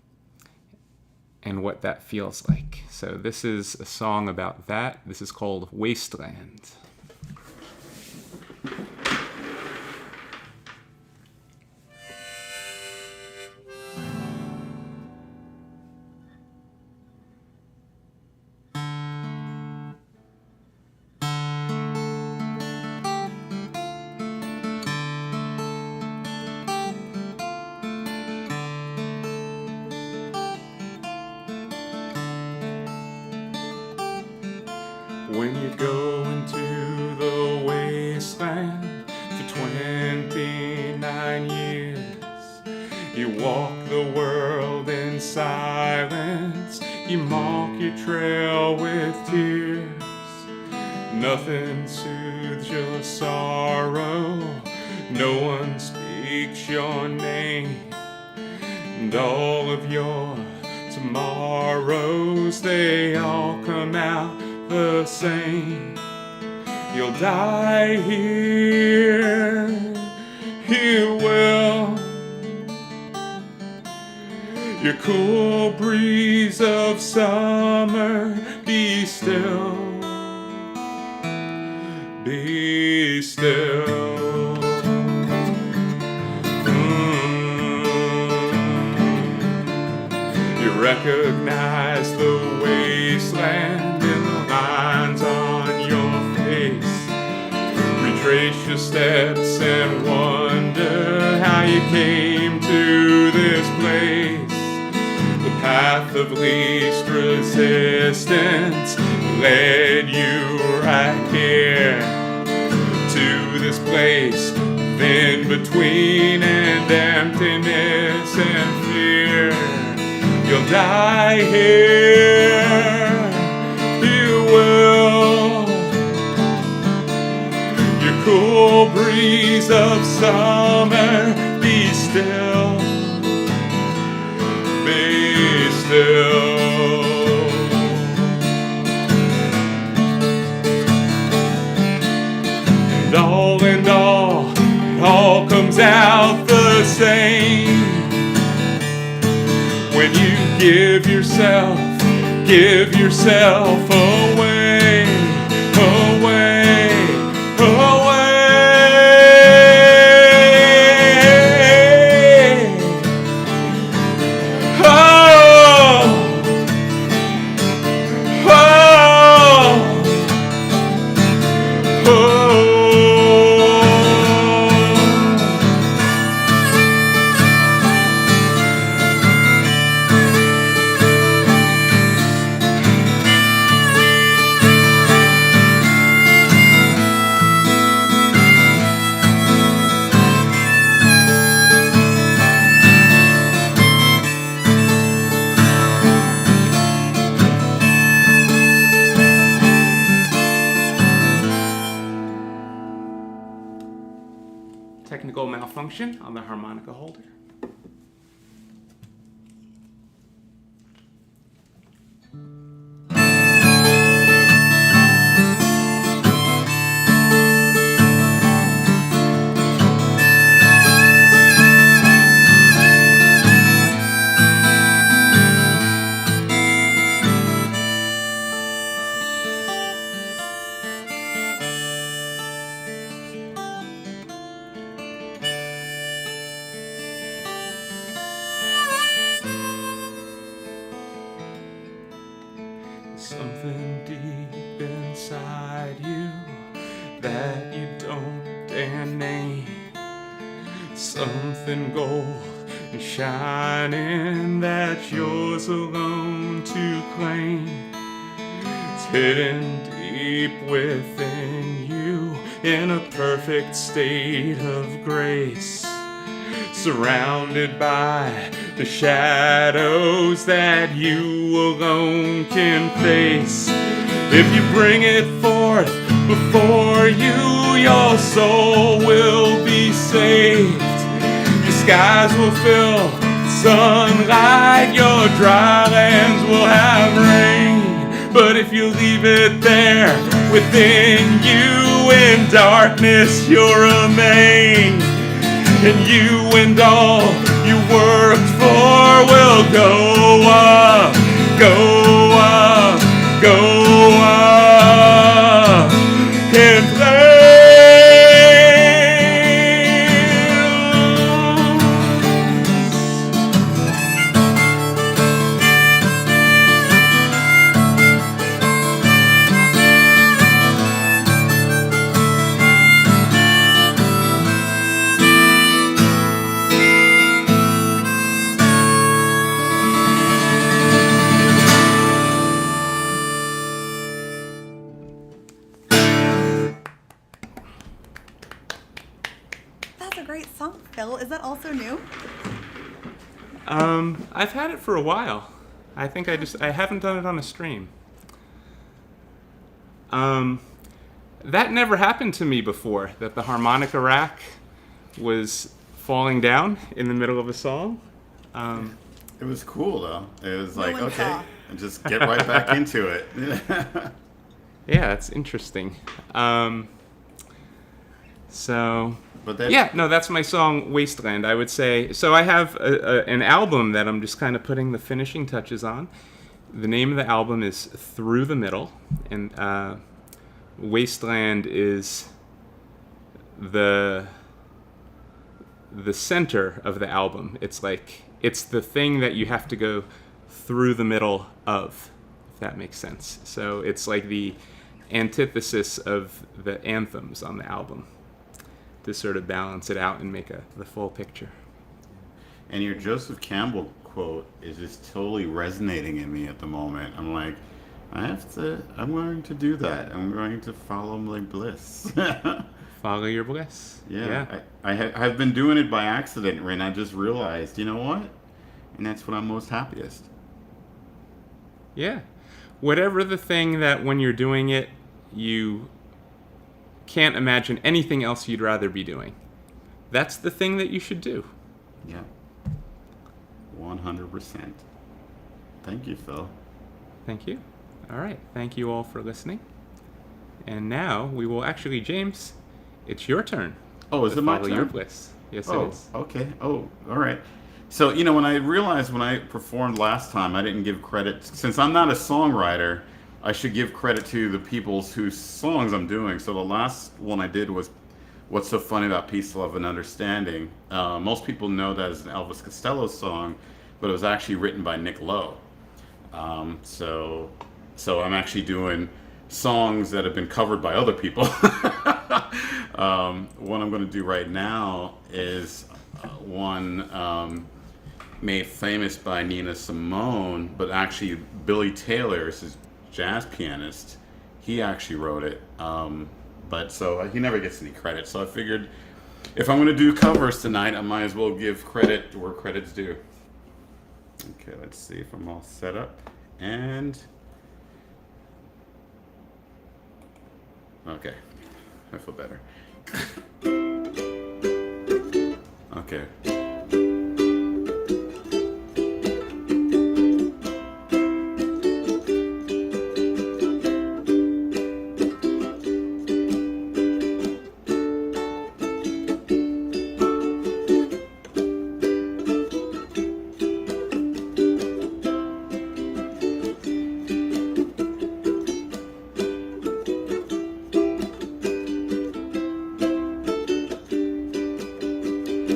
and what that feels like. So this is a song about that. This is called Wasteland. When you go into the wasteland for 29 years, you walk the world in silence, you mark your trail with tears. Nothing soothes your sorrow, no one speaks your name, and all of your tomorrows, they all come out the same. You'll die here, you will. Your cool breeze of summer, be still, be still. You recognize the wasteland in the lines on your face. Retrace your steps and wonder how you came to this place. The path of least resistance led you right here to this place, then between and emptiness and fear. You'll die here, you will. Your cool breeze of summer, be still, be still. And all in all, it all comes out the same. When you give yourself away, away, away. Oh, oh, oh. technical malfunction on the harmonica holder. Something deep inside you that you don't dare name. Something gold and shining that's yours alone to claim. It's hidden deep within you in a perfect state of grace, surrounded by the shadows that you alone can face. If you bring it forth before you, your soul will be saved. Your skies will fill with sunlight, your dry lands will have rain. But if you leave it there within you, in darkness you'll remain. And you and all you worked for will go up, go up, go up in flames. That's a great song, Phil. Is that also new? I've had it for a while. I think I haven't done it on a stream. That never happened to me before, that the harmonica rack was falling down in the middle of a song. It was cool though. It was like, one okay, saw. and just get right back into it. Yeah, that's interesting. So, But that, yeah, no, that's my song Wasteland, I would say. So I have an album that I'm just kind of putting the finishing touches on. The name of the album is Through the Middle, and Wasteland is the center of the album. It's like, it's the thing that you have to go through the middle of, if that makes sense. So it's like the antithesis of the anthems on the album, to sort of balance it out and make the full picture. and your Joseph Campbell quote is just totally resonating in me at the moment. I'm like, I'm going to do that. I'm going to follow my bliss. Follow your bliss. Yeah. I've been doing it by accident, and I just realized, you know what? And that's when I'm most happiest. Yeah. Whatever the thing that when you're doing it, you can't imagine anything else you'd rather be doing. That's the thing that you should do. Yeah. 100%. Thank you, Phil. Thank you. All right. Thank you all for listening. And now we will actually, James, it's your turn. Oh, is to it my follow turn? your bliss. Yes, Oh, it is. okay. Oh, all right. So, when I realized when I performed last time, I didn't give credit. Since I'm not a songwriter, I should give credit to the people whose songs I'm doing. So the last one I did was What's So Funny About Peace, Love, and Understanding. Most people know that as an Elvis Costello song, but it was actually written by Nick Lowe. So I'm actually doing songs that have been covered by other people. What I'm going to do right now is one made famous by Nina Simone, but actually Billy Taylor is his jazz pianist. He actually wrote it, but so he never gets any credit. So I figured if I'm going to do covers tonight, I might as well give credit where credit's due. Okay, let's see if I'm all set up. And okay, I feel better. Okay.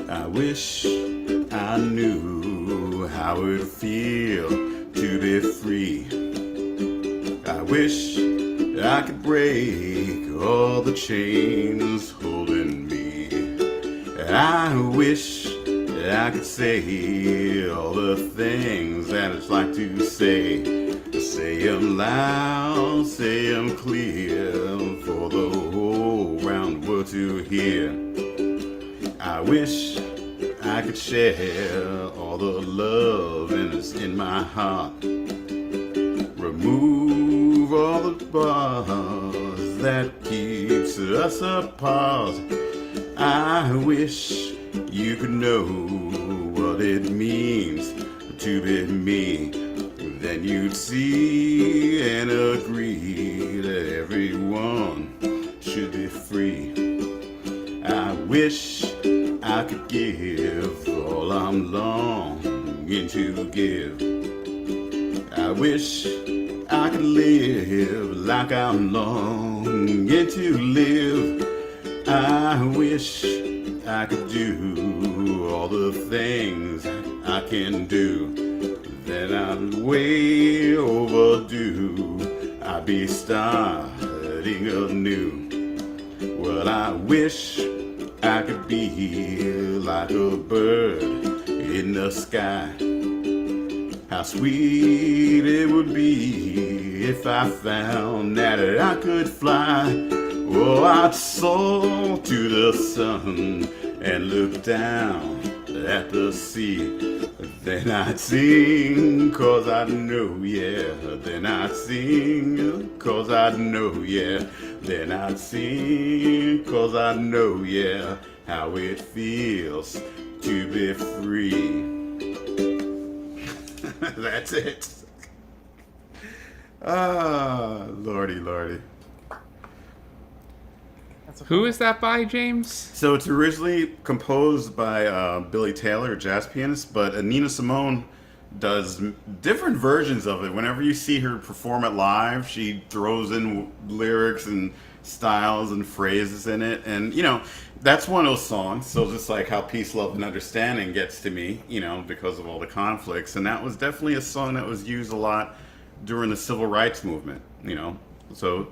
I wish I knew how it would feel to be free. I wish I could break all the chains holding me. I wish I could say all the things that it's like to say. Say 'em loud, say 'em clear for the whole round world to hear. I wish I could share all the love that's in my heart. Remove all the bars that keeps us apart. I wish you could know what it means to be me. Then you'd see and agree that everyone should be free. I wish I could give all I'm longing to give. I wish I could live like I'm longing to live. I wish I could do all the things I can do. Then I'm way overdue. I'd be starting anew. Well, I wish I could be like a bird in the sky. How sweet it would be if I found that I could fly. Oh, I'd soar to the sun and look down at the sea. Then I'd sing 'cause I know, yeah. Then I'd sing 'cause I know, yeah. Then I'd sing 'cause I know, yeah, how it feels to be free. That's it. Ah, lordy, lordy. Who is that by, James? So it's originally composed by Billy Taylor, a jazz pianist, but Nina Simone does different versions of it. Whenever you see her perform it live, she throws in lyrics and styles and phrases in it. And, you know, that's one of those songs. So just like how Peace, Love, and Understanding gets to me, you know, because of all the conflicts. And that was definitely a song that was used a lot during the Civil Rights Movement, you know. So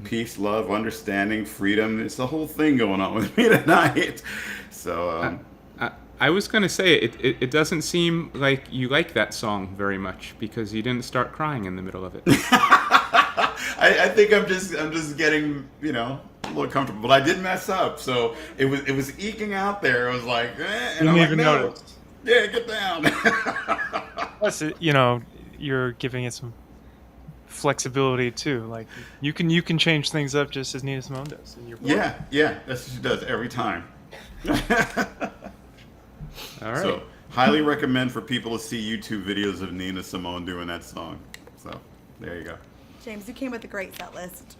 peace, love, understanding, freedom. It's the whole thing going on with me tonight. So, I was going to say, it doesn't seem like you like that song very much because you didn't start crying in the middle of it. I think I'm just getting, you know, a little comfortable. But I did mess up, so it was eking out there. It was like, and Didn't I'm even like, no. notice. Yeah, get down. Plus, you know, you're giving it some flexibility too. Like you can change things up just as Nina Simone does. In your yeah, that's what she does every time. All right. So, highly recommend for people to see YouTube videos of Nina Simone doing that song. So, there you go. James, you came with a great set list.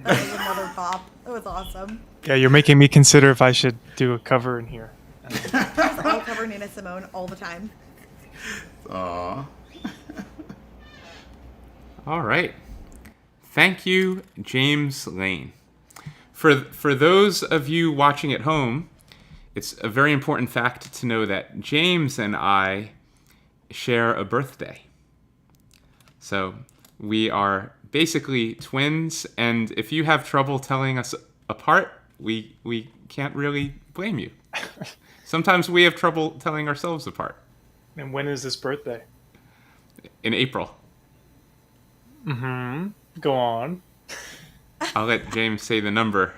That was another pop. It was awesome. Yeah, you're making me consider if I should do a cover in here. I'll cover Nina Simone all the time. Aww. All right. Thank you, James Lane. For those of you watching at home, it's a very important fact to know that James and I share a birthday. So we are basically twins, and if you have trouble telling us apart, we can't really blame you. Sometimes we have trouble telling ourselves apart. And when is this birthday? In April. Mm-hmm. Go on. I'll let James say the number.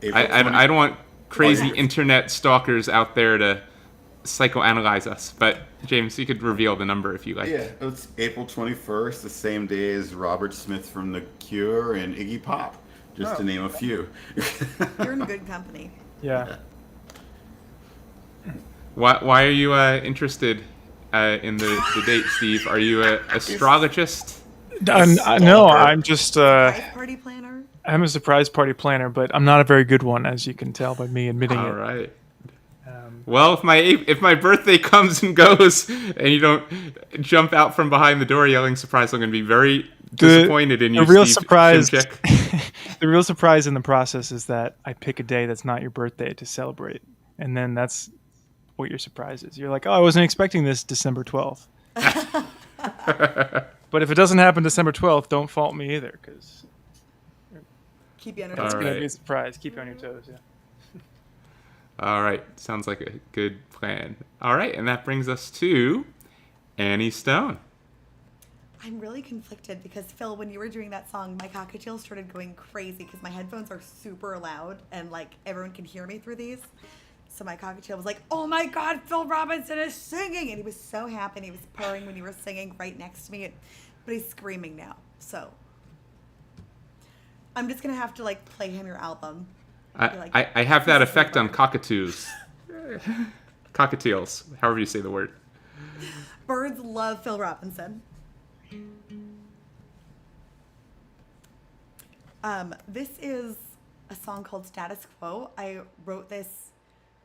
April I don't want crazy yeah. internet stalkers out there to psychoanalyze us, but James, you could reveal the number if you like. Yeah, it's April 21st, the same day as Robert Smith from The Cure and Iggy Pop, just to name a few. You're in good company. Yeah. Why are you interested in the date, Steve? Are you a astrologist? No, I'm just Surprise party planner. I'm a surprise party planner, but I'm not a very good one, as you can tell by me admitting All it. right. Well, if my birthday comes and goes, and you don't jump out from behind the door yelling surprise, I'm going to be very disappointed in you, the real Steve surprise, Shimchick. the real surprise in the process is that I pick a day that's not your birthday to celebrate, and then that's what your surprise is. You're like, oh, I wasn't expecting this December 12th. But if it doesn't happen December 12th, don't fault me either, because Keep you on your All toes. it's gonna right. be a surprise. Keep you on your toes. Yeah. All right. Sounds like a good plan. All right. And that brings us to Annie Stone. I'm really conflicted because, Phil, when you were doing that song, my cockatiel started going crazy because my headphones are super loud and, like, everyone can hear me through these. So my cockatiel was like, oh my God, Phil Robinson is singing. And he was so happy. And he was purring when you were singing right next to me. But he's screaming now. So I'm just going to have to, like, play him your album. I have that effect on cockatoos. Cockatiels, however you say the word. Birds love Phil Robinson. This is a song called Status Quo. I wrote this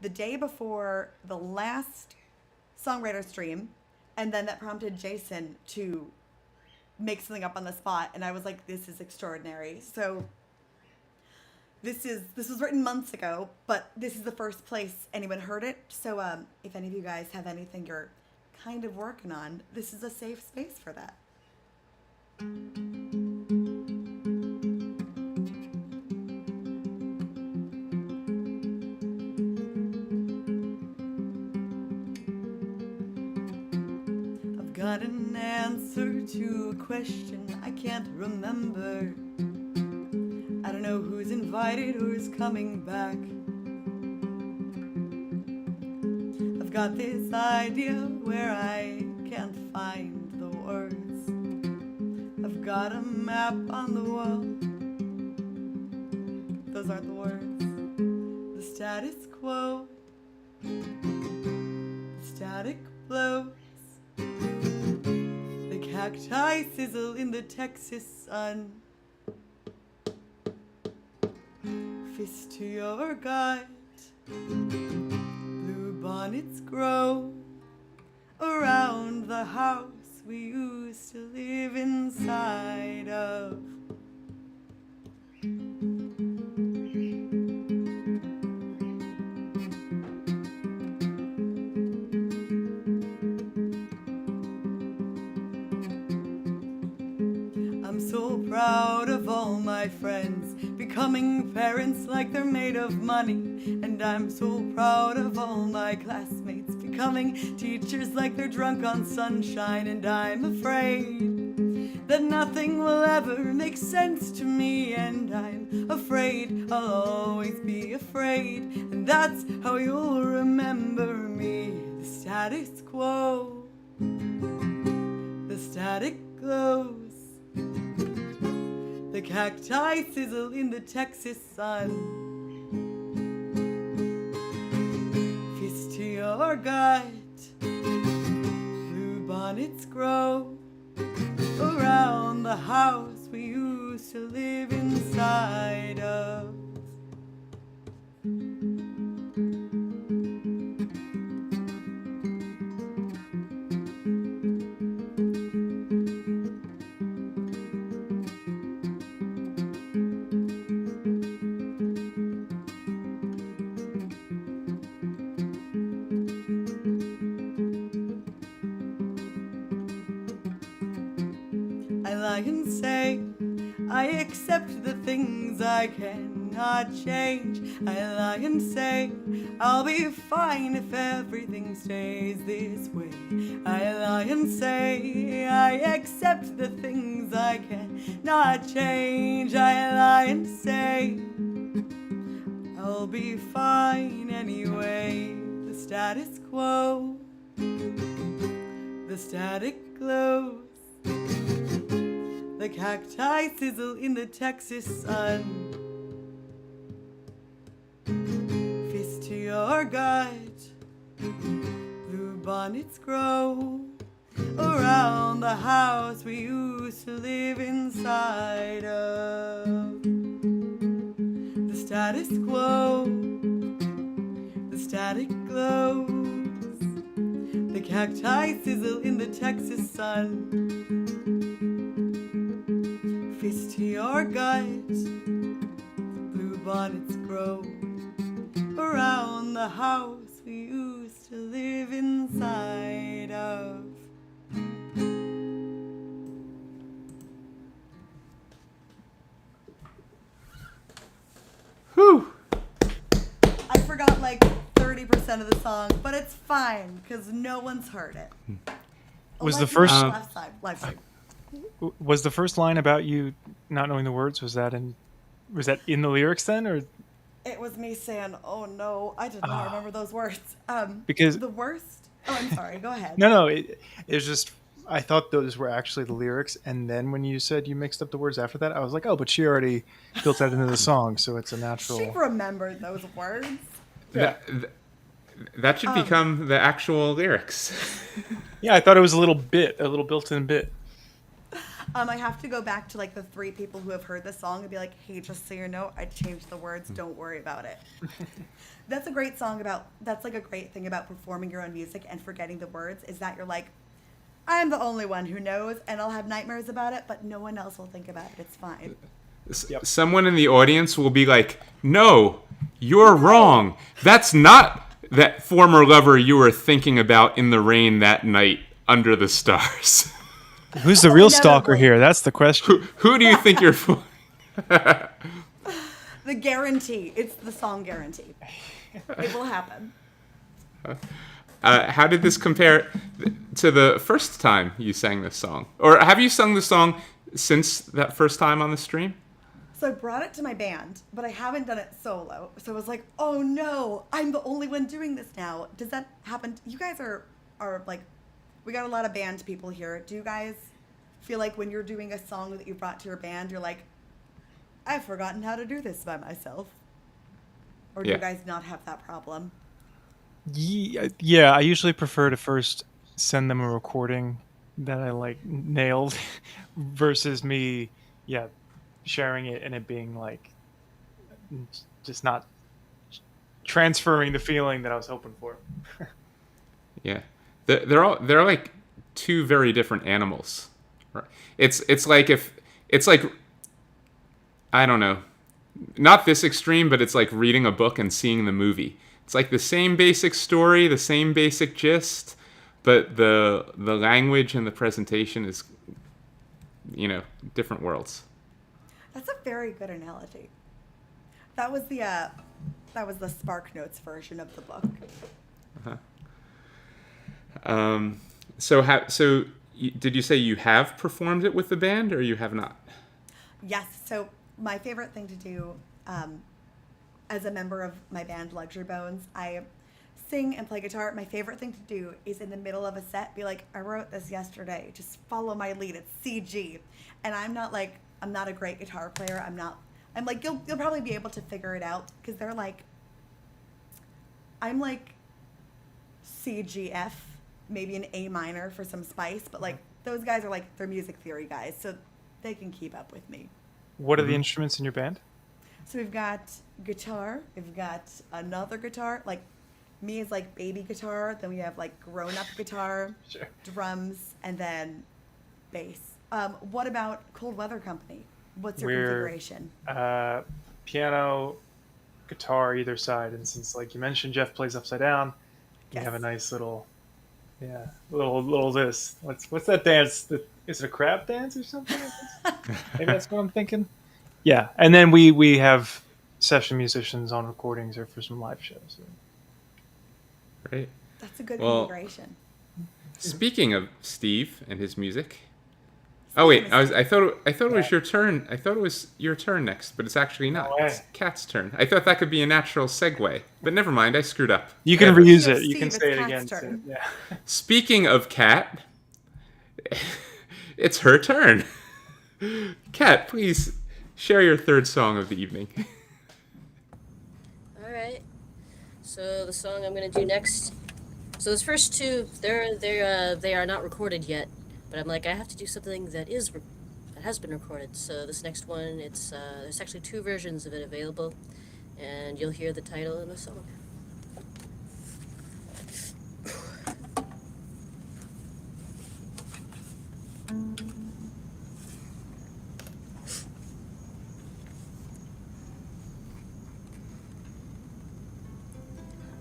the day before the last Songwriter stream, and then that prompted Jason to make something up on the spot, and I was like, this is extraordinary. So this was written months ago, but this is the first place anyone heard it. So if any of you guys have anything you're kind of working on, this is a safe space for that. I've got an answer to a question I can't remember. I don't know who's invited, who's coming back. I've got this idea where I can't find the words. I've got a map on the wall. Those aren't the words. The status quo. The static blows. The cacti sizzle in the Texas sun. Fist to your gut. Blue bonnets grow around the house we used to live inside of. I'm so proud of all my friends becoming parents like they're made of money. And I'm so proud of all my classmates becoming teachers like they're drunk on sunshine. And I'm afraid that nothing will ever make sense to me. And I'm afraid I'll always be afraid. And that's how you'll remember me. The status quo. The static glows. The cacti sizzle in the Texas sun. Fist to your gut. Blue bonnets grow around the house we used to live inside of. I can say I accept the things I cannot change. I lie and say I'll be fine if everything stays this way. I lie and say I accept the things I cannot change. I lie and say I'll be fine anyway. The status quo. The static glows. The cacti sizzle in the Texas sun. Fist to your gut. bluebonnets grow around the house we used to live inside of. The status quo, the static glows, the cacti sizzle in the Texas sun. Fist to your gut, bluebonnets grow around the house we used to live inside of. Whew. I forgot like 30% of the song, but it's fine because no one's heard it. Was the Unless first- you watch live stream. Was the first line about you not knowing the words? Was that in the lyrics then, or It was me saying, "Oh no, I did not remember those words." Because- the worst. Oh, I'm sorry. Go ahead. no? It was just I thought those were actually the lyrics, and then when you said you mixed up the words after that, I was like, oh, but she already built that into the song, so it's a natural. She remembered those words. That should become the actual lyrics. Yeah, I thought it was a little built-in bit. I have to go back to like the 3 people who have heard this song and be like, hey, just so you know, I changed the words. Don't worry about it. That's a great song that's like a great thing about performing your own music and forgetting the words is that you're like, I'm the only one who knows and I'll have nightmares about it, but no one else will think about it. It's fine. Yep. Someone in the audience will be like, no, you're wrong. That's not that former lover you were thinking about in the rain that night under the stars. Who's the real never stalker will. here? That's the question. Who do you think you're fooling? The guarantee. It's the song guarantee. It will happen. How did this compare to the first time you sang this song? Or have you sung the song since that first time on the stream? So I brought it to my band, but I haven't done it solo. So I was like, oh no, I'm the only one doing this now. Does that happen? You guys are like, we got a lot of band people here. Do you guys feel like when you're doing a song that you brought to your band, you're like, I've forgotten how to do this by myself? Or do Yeah. you guys not have that problem? Yeah, I usually prefer to first send them a recording that I like nailed versus me, sharing it and it being like just not transferring the feeling that I was hoping for. Yeah, they're like 2 very different animals. Right? It's like I don't know, not this extreme, but it's like reading a book and seeing the movie. It's like the same basic story, the same basic gist, but the language and the presentation is, different worlds. That's a very good analogy. That was the Spark Notes version of the book. Did you say you have performed it with the band or you have not? Yes. So my favorite thing to do as a member of my band Luxury Bones, I sing and play guitar. My favorite thing to do is in the middle of a set be like, I wrote this yesterday. Just follow my lead. It's CG. And I'm not a great guitar player. I'm like, you'll probably be able to figure it out because they're like, I'm like CGF, maybe an A minor for some spice, but like those guys are like, they're music theory guys, so they can keep up with me. What are the instruments in your band? So we've got guitar, we've got another guitar, like me is like baby guitar, then we have like grown-up guitar, Sure. drums, and then bass. What about Cold Weather Company? What's your We're- configuration? Piano, guitar either side, and since like you mentioned Jeff plays upside down, you Yes. have a nice little little this. What's that dance? Is it a crab dance or something? Maybe that's what I'm thinking. Yeah, and then we have session musicians on recordings or for some live shows. Right. That's a good Well- configuration. Speaking of Steve and his music. Oh wait, I thought it was your turn. I thought it was your turn next, but it's actually not. No way. It's Kat's turn. I thought that could be a natural segue, but never mind. I screwed up. You can Ever. reuse Steve, it. You can it's say it Kat's again. turn. too. Yeah. Speaking of Kat, it's her turn. Kat, please share your third song of the evening. All right. So the song I'm going to do next So those first two, they are not recorded yet, but I'm like, I have to do something that that has been recorded. So this next one, it's there's actually two versions of it available, and you'll hear the title in the song.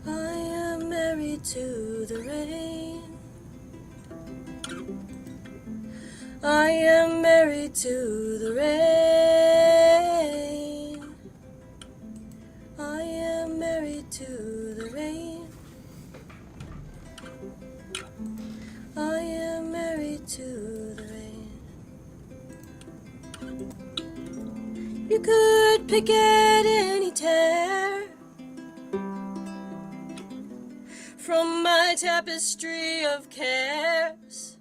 I am married to the rain. I am married to the rain. I am married to the rain. I am married to the rain. You could pick at any tear from my tapestry of cares,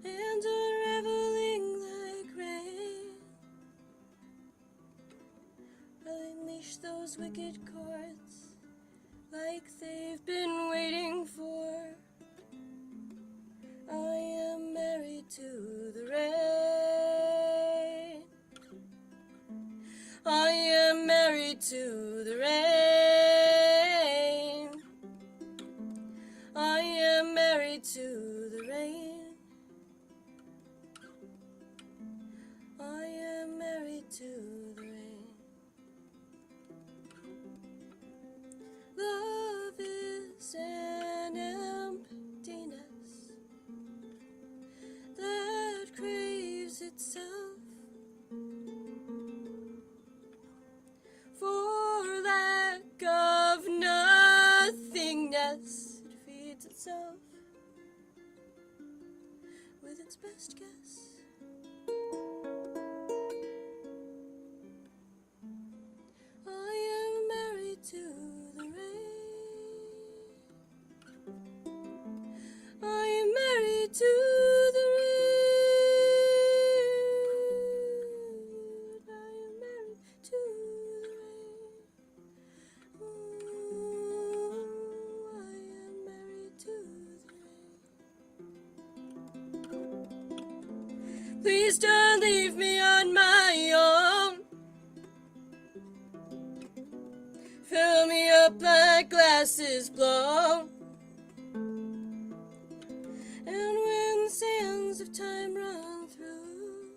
and unraveling like rain, I'll unleash those wicked chords like they've been waiting for. I am married to the rain. I am married to the rain. I am married to the rain. I am married to the rain. Love is an emptiness that craves itself for lack of nothingness. It feeds itself with its best guess. I am married to the rain. I am married to the rain. I am married to the rain. Ooh, I am married to the rain. Please don't leave me on my own. Fill me up like glasses blown. And when the sands of time run through,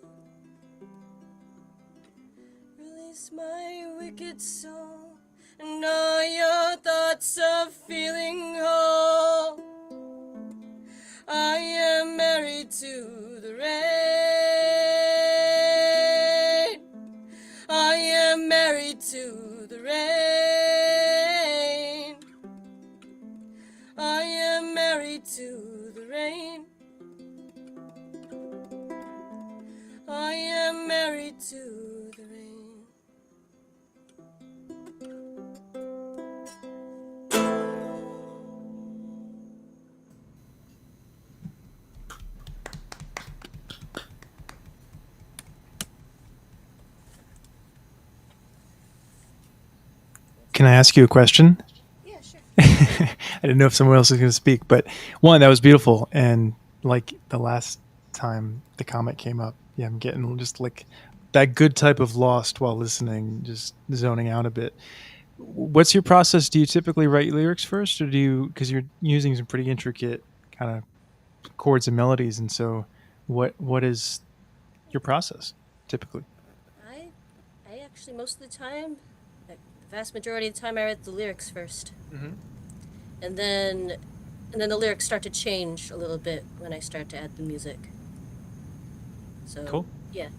release my wicked soul and all your thoughts of feeling whole. I am married to the rain. I am married to the rain. I am married to the rain. I am married to the rain. Can I ask you a question? Yeah, sure. I didn't know if someone else was going to speak, but one, that was beautiful. And like the last time the comment came up, yeah, I'm getting just like that good type of lost while listening, just zoning out a bit. What's your process? Do you typically write lyrics first, or do you, because you're using some pretty intricate kind of chords and melodies, and so what is your process typically? I actually most of the time, like the vast majority of the time, I write the lyrics first, and then the lyrics start to change a little bit when I start to add the music. So Cool. yeah,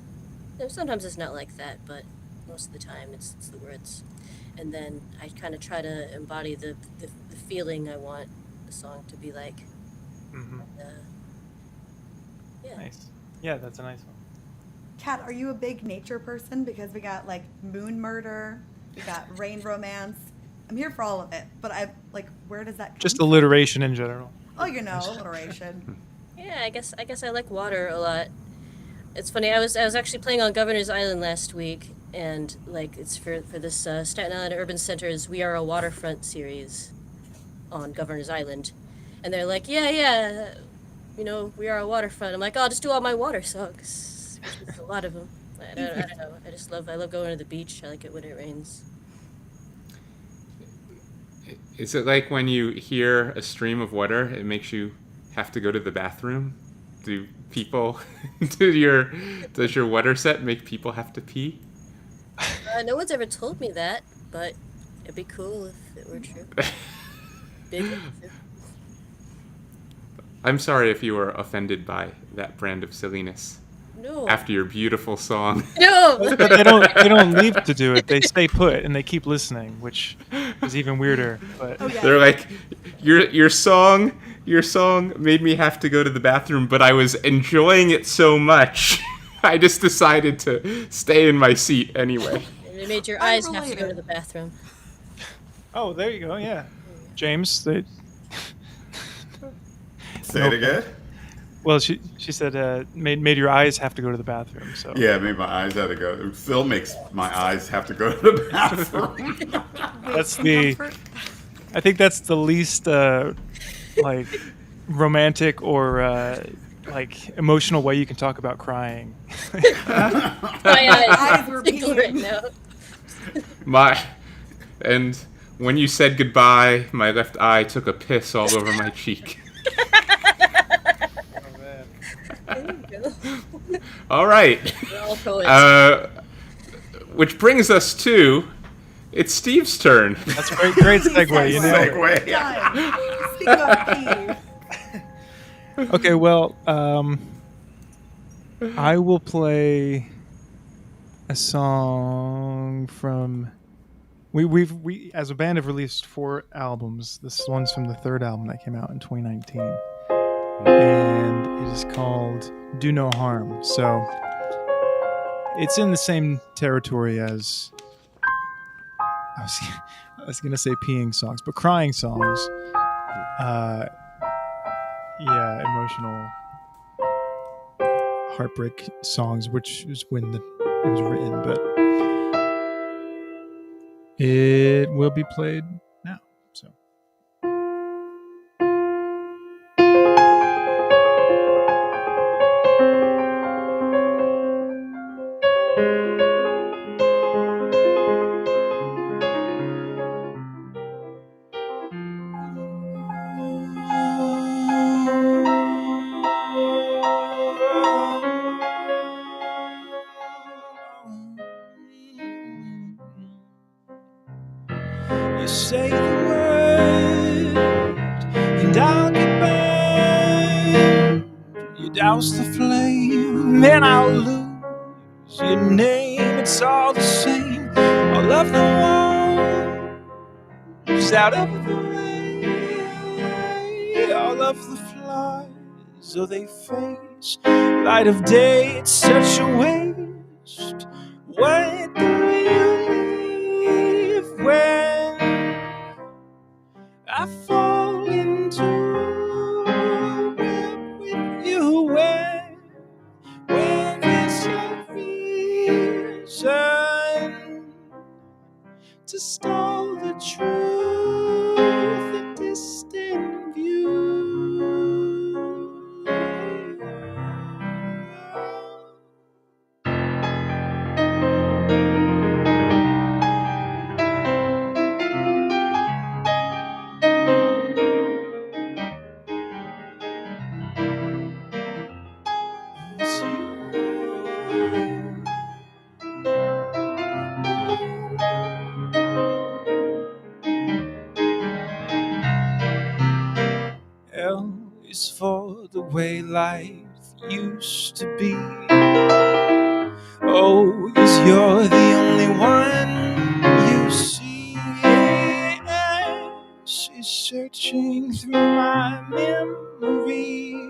sometimes it's not like that, but most of the time it's the words, and then I kind of try to embody the feeling I want the song to be like. Mm-hmm. Yeah. Nice. Yeah, that's a nice one. Kat, are you a big nature person? Because we got like moon murder, we got rain romance. I'm here for all of it, but I like, where does that come Just from? alliteration in general. Oh, you know, alliteration. Yeah, I guess I like water a lot. It's funny. I was actually playing on Governor's Island last week, and like it's for this Staten Island Urban Center's "We Are a Waterfront" series, on Governor's Island. And they're like, yeah, we are a waterfront. I'm like, I'll just do all my water songs. There's a lot of them. I don't know. I love going to the beach. I like it when it rains. Is it like when you hear a stream of water, it makes you have to go to the bathroom? Do people, does your water set make people have to pee? No one's ever told me that, but it'd be cool if it were true. Big. I'm sorry if you were offended by that brand of silliness No. after your beautiful song. No. They don't leave to do it. They stay put and they keep listening, which is even weirder. But Oh, yeah. They're like, your song made me have to go to the bathroom, but I was enjoying it so much, I just decided to stay in my seat anyway. It made your eyes have to go to Unrelated. the bathroom. oh, there you go. Yeah, James. They, Say it again. well, she said made your eyes have to go to the bathroom. So Yeah, it made my eyes have to go. Phil makes my eyes have to go to the bathroom. that's the. I think that's the least like romantic or like emotional way you can talk about crying. My eyes Eyes were tickle right peeing. now. And when you said goodbye, my left eye took a piss all over my cheek. There you go. All right. We're all poets. Which brings us to It's Steve's turn. that's a great segue. You know. Segue. Speaking of pee, Okay, well, I will play a song from. We as a band have released 4 albums. This one's from the 3rd album that came out in 2019, and it is called "Do No Harm." So it's in the same territory as I was gonna say peeing songs, but crying songs. Yeah, emotional heartbreak songs, which is when it was written, but it will be played now. So you say the word and I'll get burned. You douse the flame, then I'll lose your name. It's all the same. All of the walls out of the way, all of the flies, oh, they face light of day. It's such a waste. What do you leave when I fall into a web with you? When there's no reason to stall the truth, a distant view. L is for the way life used to be. O is you're the only one you see. S is searching through my memories.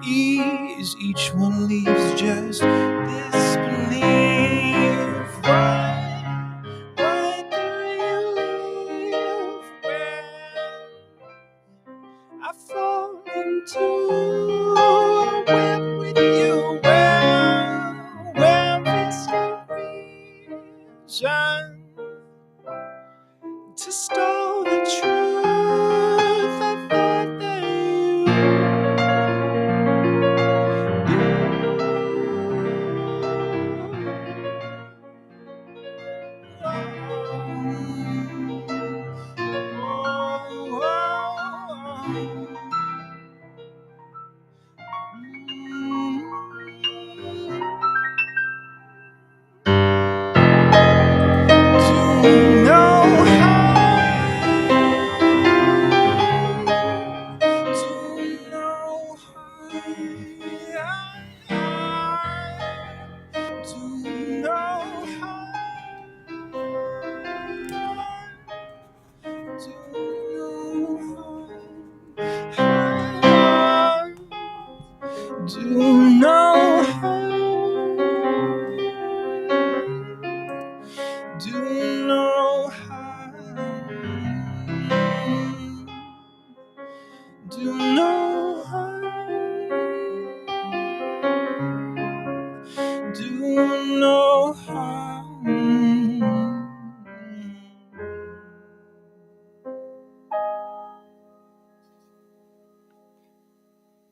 E is each one leaves just disbelief. Why do you leave when I fall into a web with you? Where is no reason to stall the truth?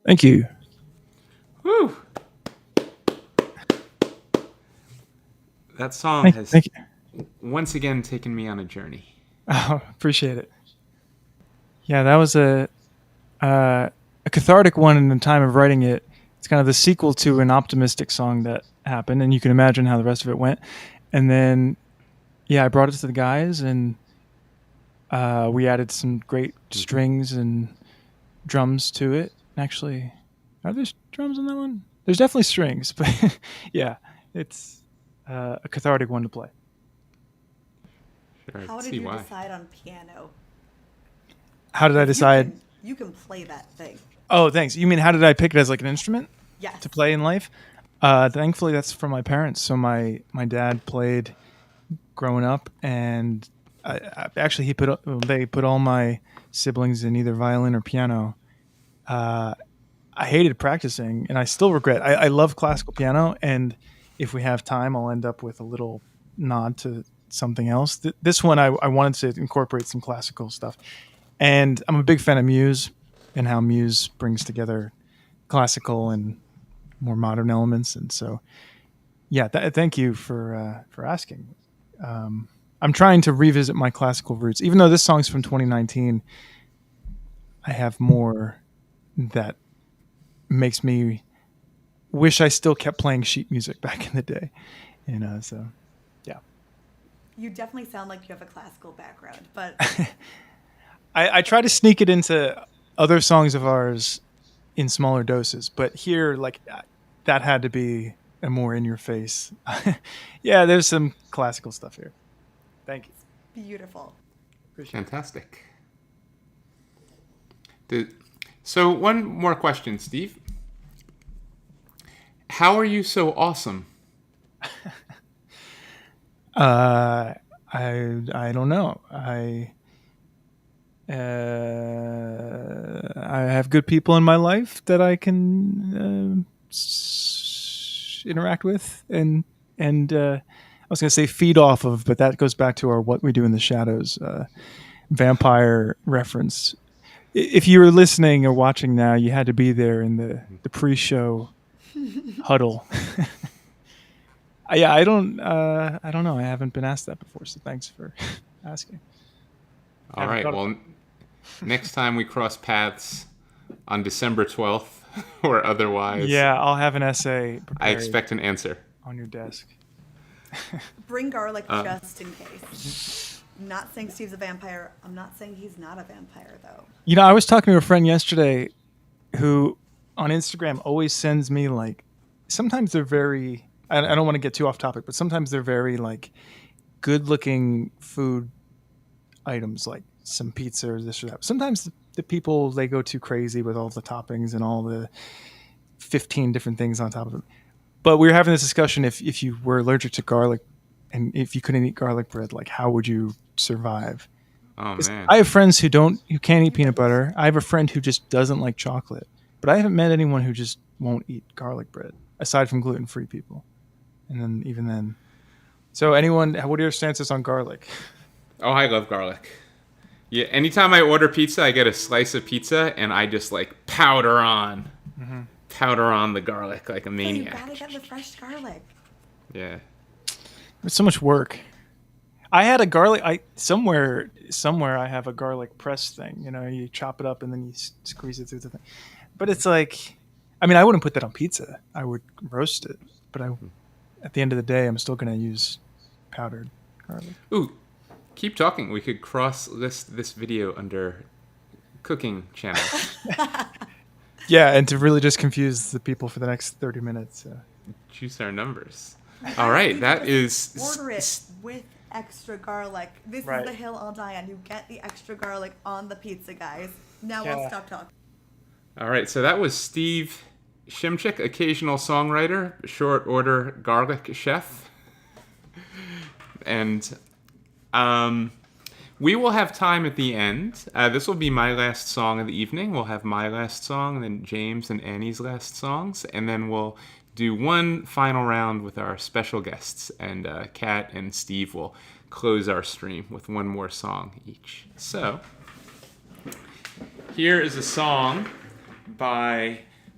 Thank you. Woo! That song has Thank you. once again taken me on a journey. Oh, appreciate it. Yeah, that was a cathartic one in the time of writing it. It's kind of the sequel to an optimistic song that happened, and you can imagine how the rest of it went. And then, yeah, I brought it to the guys, and we added some great strings and drums to it. Actually, are there drums on that one? There's definitely strings, but yeah, it's a cathartic one to play. Sure, How did see you why. decide on piano? How did I decide? You can play that thing. Oh, thanks. You mean how did I pick it as like an instrument Yes. to play in life? Thankfully, that's from my parents. So my dad played growing up, and actually they put all my siblings in either violin or piano. I hated practicing, and I still regret. I love classical piano, and if we have time, I'll end up with a little nod to something else. This one, I wanted to incorporate some classical stuff, and I'm a big fan of Muse and how Muse brings together classical and more modern elements, and so yeah. Thank you for asking. I'm trying to revisit my classical roots, even though this song's from 2019. I have more that makes me wish I still kept playing sheet music back in the day, so yeah. You definitely sound like you have a classical background, but I try to sneak it into other songs of ours in smaller doses, but here, like, that had to be a more in your face. Yeah, there's some classical stuff here. Thank you. beautiful. Fantastic. So one more question, Steve. How are you so awesome? I don't know. I have good people in my life that I can interact with, and I was going to say feed off of, but that goes back to our What We Do in the Shadows vampire reference. If you were listening or watching now, you had to be there in the pre-show huddle. Yeah, I don't know. I haven't been asked that before, so thanks for asking. All right. Well, next time we cross paths on December 12th or otherwise, Yeah, I'll have an essay I prepared expect an answer. on your desk. Bring garlic just in case. I'm not saying Steve's a vampire. I'm not saying he's not a vampire, though. You know, I was talking to a friend yesterday who on Instagram always sends me, like, sometimes they're very, I don't want to get too off topic, but sometimes they're very, like, good looking food items, like some pizza or this or that. Sometimes the people, they go too crazy with all the toppings and all the 15 different things on top of it. But we were having this discussion, if you were allergic to garlic and if you couldn't eat garlic bread, like, how would you survive? Oh, man. I have friends who can't eat peanut butter. I have a friend who just doesn't like chocolate, but I haven't met anyone who just won't eat garlic bread, aside from gluten-free people. And then even then, so anyone, what are your stances on garlic? Oh, I love garlic. Yeah, anytime I order pizza, I get a slice of pizza and I just like powder on the garlic like a So you maniac. gotta get the fresh garlic. Yeah. It's so much work. I had a garlic. Somewhere I have a garlic press thing. You know, you chop it up and then you squeeze it through the thing. But it's like, I mean, I wouldn't put that on pizza. I would roast it. But at the end of the day, I'm still going to use powdered garlic. Ooh, keep talking. We could cross-list this video under cooking channel. Yeah, and to really just confuse the people for the next 30 minutes. Choose our numbers. All right, that is... Order it with extra garlic. This Right. is the hill I'll die on. You get the extra garlic on the pizza, guys. Now Yeah. we'll stop talking. All right, so that was Steve Shimchick, occasional songwriter, short order garlic chef. And we will have time at the end. This will be my last song of the evening. We'll have my last song, and then James and Annie's last songs, and then we'll do one final round with our special guests, and Kat and Steve will close our stream with one more song each. So, here is a song by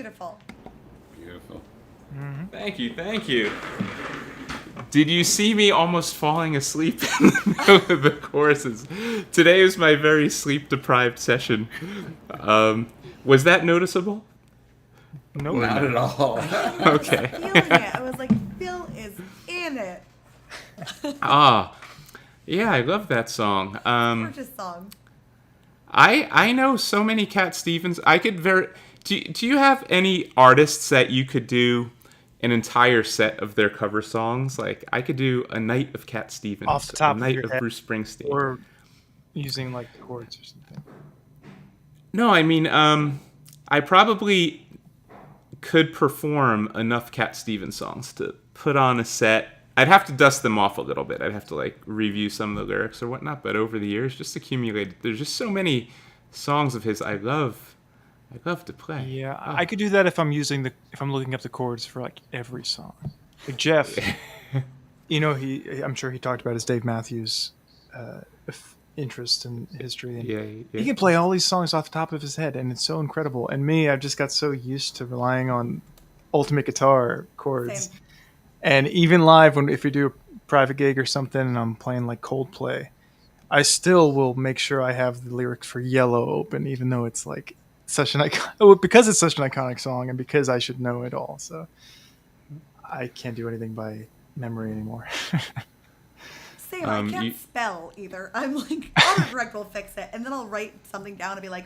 beautiful. Beautiful. Thank you. Did you see me almost falling asleep in the middle of the choruses? Today is my very sleep-deprived session. Was that noticeable? Nope. Not at all. Okay. Feeling it. I was like, Phil is in it. Yeah, I love that song. Gorgeous song. I know so many Cat Stevens. I could do you have any artists that you could do an entire set of their cover songs? Like, I could do a night of Cat Stevens, Off the top a of night your of head. Bruce Springsteen. Or using like chords or something. No, I mean, I probably could perform enough Cat Stevens songs to put on a set. I'd have to dust them off a little bit. I'd have to like review some of the lyrics or whatnot. But over the years, just accumulated. There's just so many songs of his I love to play. Yeah, I could do that if I'm looking up the chords for like every song. Like Jeff, I'm sure he talked about his Dave Matthews interest in history. And Yeah. he can play all these songs off the top of his head, and it's so incredible. And me, I've just got so used to relying on ultimate guitar chords. Same. And even live, if we do a private gig or something, and I'm playing like Coldplay, I still will make sure I have the lyrics for Yellow open, even though it's like such an because it's such an iconic song, and because I should know it all. So I can't do anything by memory anymore. Same. I can't spell either. I'm like, autocorrect will fix it, and then I'll write something down and be like,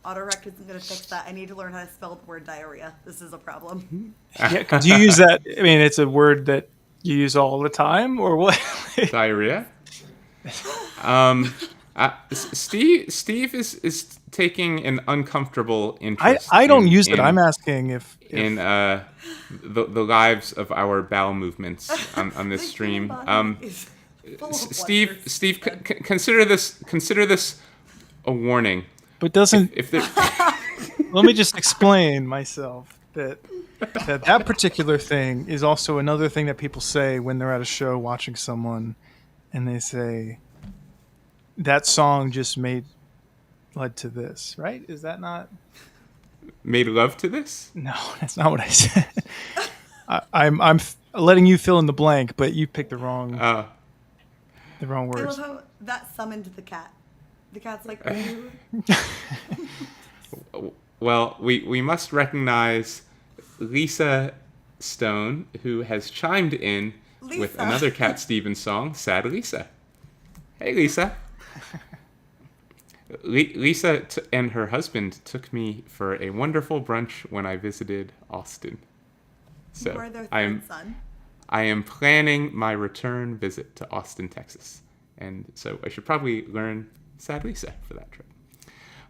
autocorrect isn't going to fix that. I need to learn how to spell the word diarrhea. This is a problem. Yeah, do you use that? I mean, it's a word that you use all the time, or what? Diarrhea. Steve is taking an uncomfortable interest. I don't use it. I'm asking if in the lives of our bowel movements on this stream. Steve, consider this a warning. But doesn't If there, let me just explain myself that particular thing is also another thing that people say when they're at a show watching someone, and they say that song just led to this, right? Is that not made love to this? No, that's not what I said. I'm letting you fill in the blank, but you picked the wrong I words. love how that summoned the cat. The cat's like, ooh. Well, we must recognize Lisa Stone, who has chimed in with another Cat Stevens song, Sad Lisa. Hey, Lisa. Lisa and her husband took me for a wonderful brunch when I visited Austin. So You are their third son. I am planning my return visit to Austin, Texas. And so I should probably learn Sad Lisa for that trip.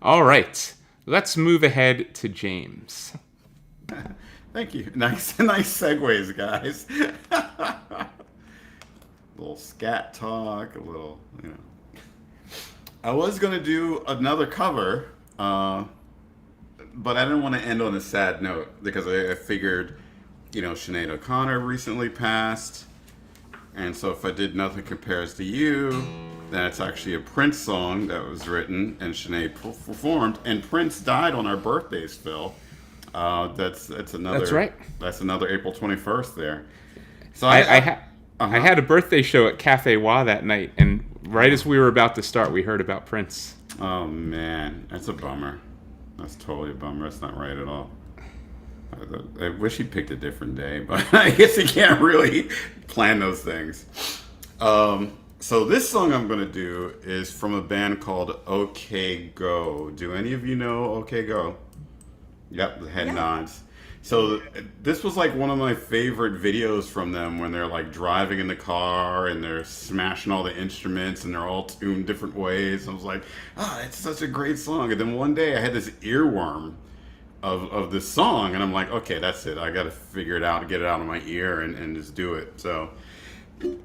All right. Let's move ahead to James. Thank you. Nice segues, guys. A little scat talk, a little, I was going to do another cover, but I didn't want to end on a sad note because I figured, Sinead O'Connor recently passed. And so if I did Nothing Compares to You, that's actually a Prince song that was written and Sinead performed. And Prince died on our birthdays, Phil. That's another. That's right. That's another April 21st there. So I had a birthday show at Cafe Wa that night, and right as we were about to start, we heard about Prince. Oh man, that's a bummer. That's totally a bummer. That's not right at all. I wish he picked a different day, but I guess he can't really plan those things. So this song I'm going to do is from a band called OK Go. Do any of you know OK Go? Yep, the head nods. So this was like one of my favorite videos from them when they're like driving in the car and they're smashing all the instruments and they're all tuned different ways. I was like, it's such a great song. And then one day I had this earworm of this song and I'm like, okay, that's it. I got to figure it out, get it out of my ear and just do it. So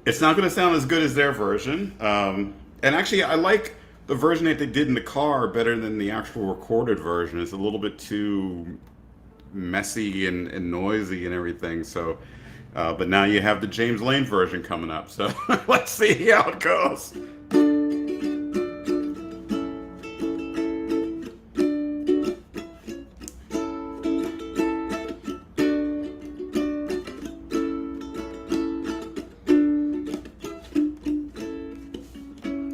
it's not going to sound as good as their version. And actually, I like the version that they did in the car better than the actual recorded version. It's a little bit too messy and noisy and everything. So, but now you have the James Lane version coming up. So let's see how it goes.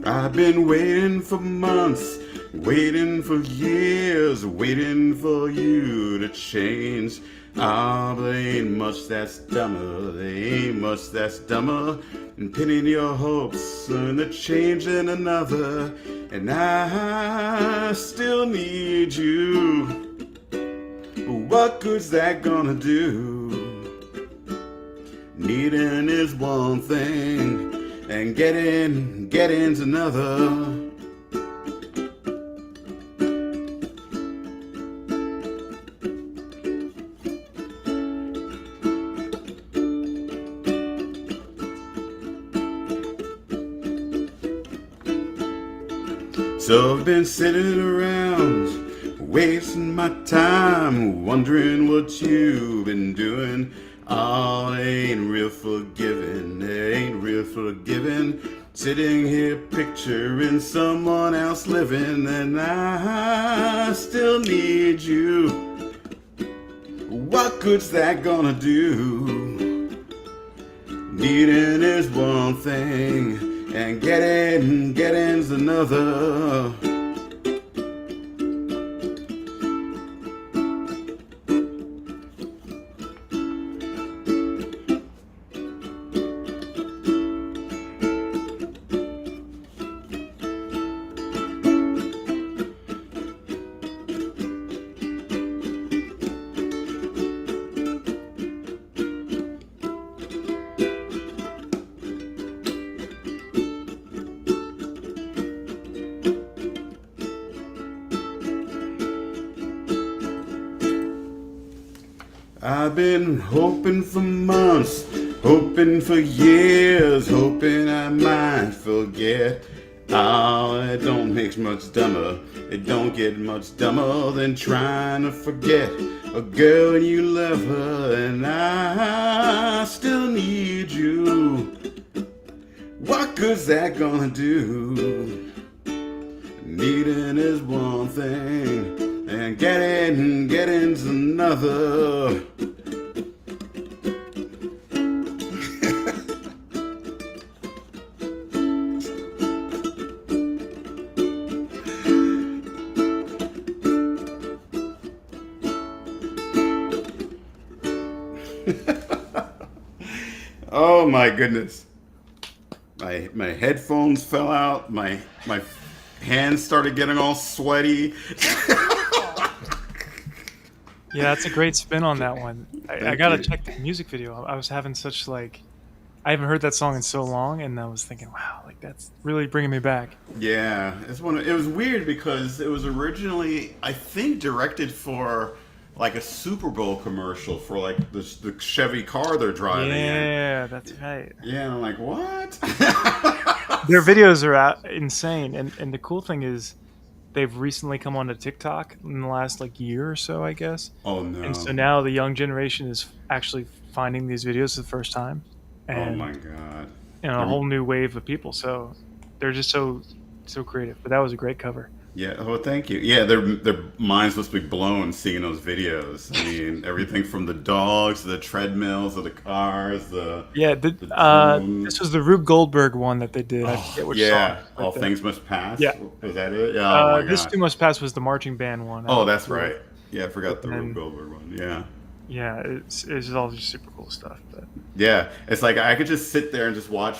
I've been waiting for months, waiting for years, waiting for you to change. Ah, but there ain't much that's dumber, there ain't much that's dumber than pinning your hopes on the change in another. And I still need you. What good's that gonna do? Needing is one thing, and getting's another. So I've been sitting around, wasting my time, wondering what you've been doing. Oh, it ain't real forgiving, it ain't real forgiving. Sitting here picturing someone else living, and I still need you. What good's that gonna do? Needing is one thing, and getting's another. I've been hoping for months, hoping for years, hoping I might forget. Oh, it don't make much dumber, it don't get much dumber than trying to forget a girl and you love her, and I still need you. What good's that gonna do? Needing is one thing, and getting's another. Oh my goodness. My headphones fell out, my hands started getting all sweaty. Yeah, that's a great spin on that one. I gotta check the music video. I was having such I haven't heard that song in so long, and I was thinking, wow, that's really bringing me back. Yeah, it was weird because it was originally, I think, directed for like a Super Bowl commercial for the Chevy car they're driving. Yeah, that's right. Yeah, and I'm like, what? Their videos are insane, and the cool thing is, they've recently come onto TikTok in the last year or so, I guess. Oh no! And so now the young generation is actually finding these videos for the first time. And, oh my god! And a whole new wave of people. So they're just so creative. But that was a great cover. Yeah. Oh, thank you. Yeah, their minds must be blown seeing those videos. I mean, everything from the dogs to the treadmills to the cars. This was the Rube Goldberg one that they did. I forget which song. All Things Must Pass. Yeah. Was that it? Yeah. Oh my god. This Too Must Pass was the marching band one. Oh, that's right. Yeah, I forgot the Rube Goldberg one. Yeah. Yeah, it's all just super cool stuff. But yeah, it's like I could just sit there and just watch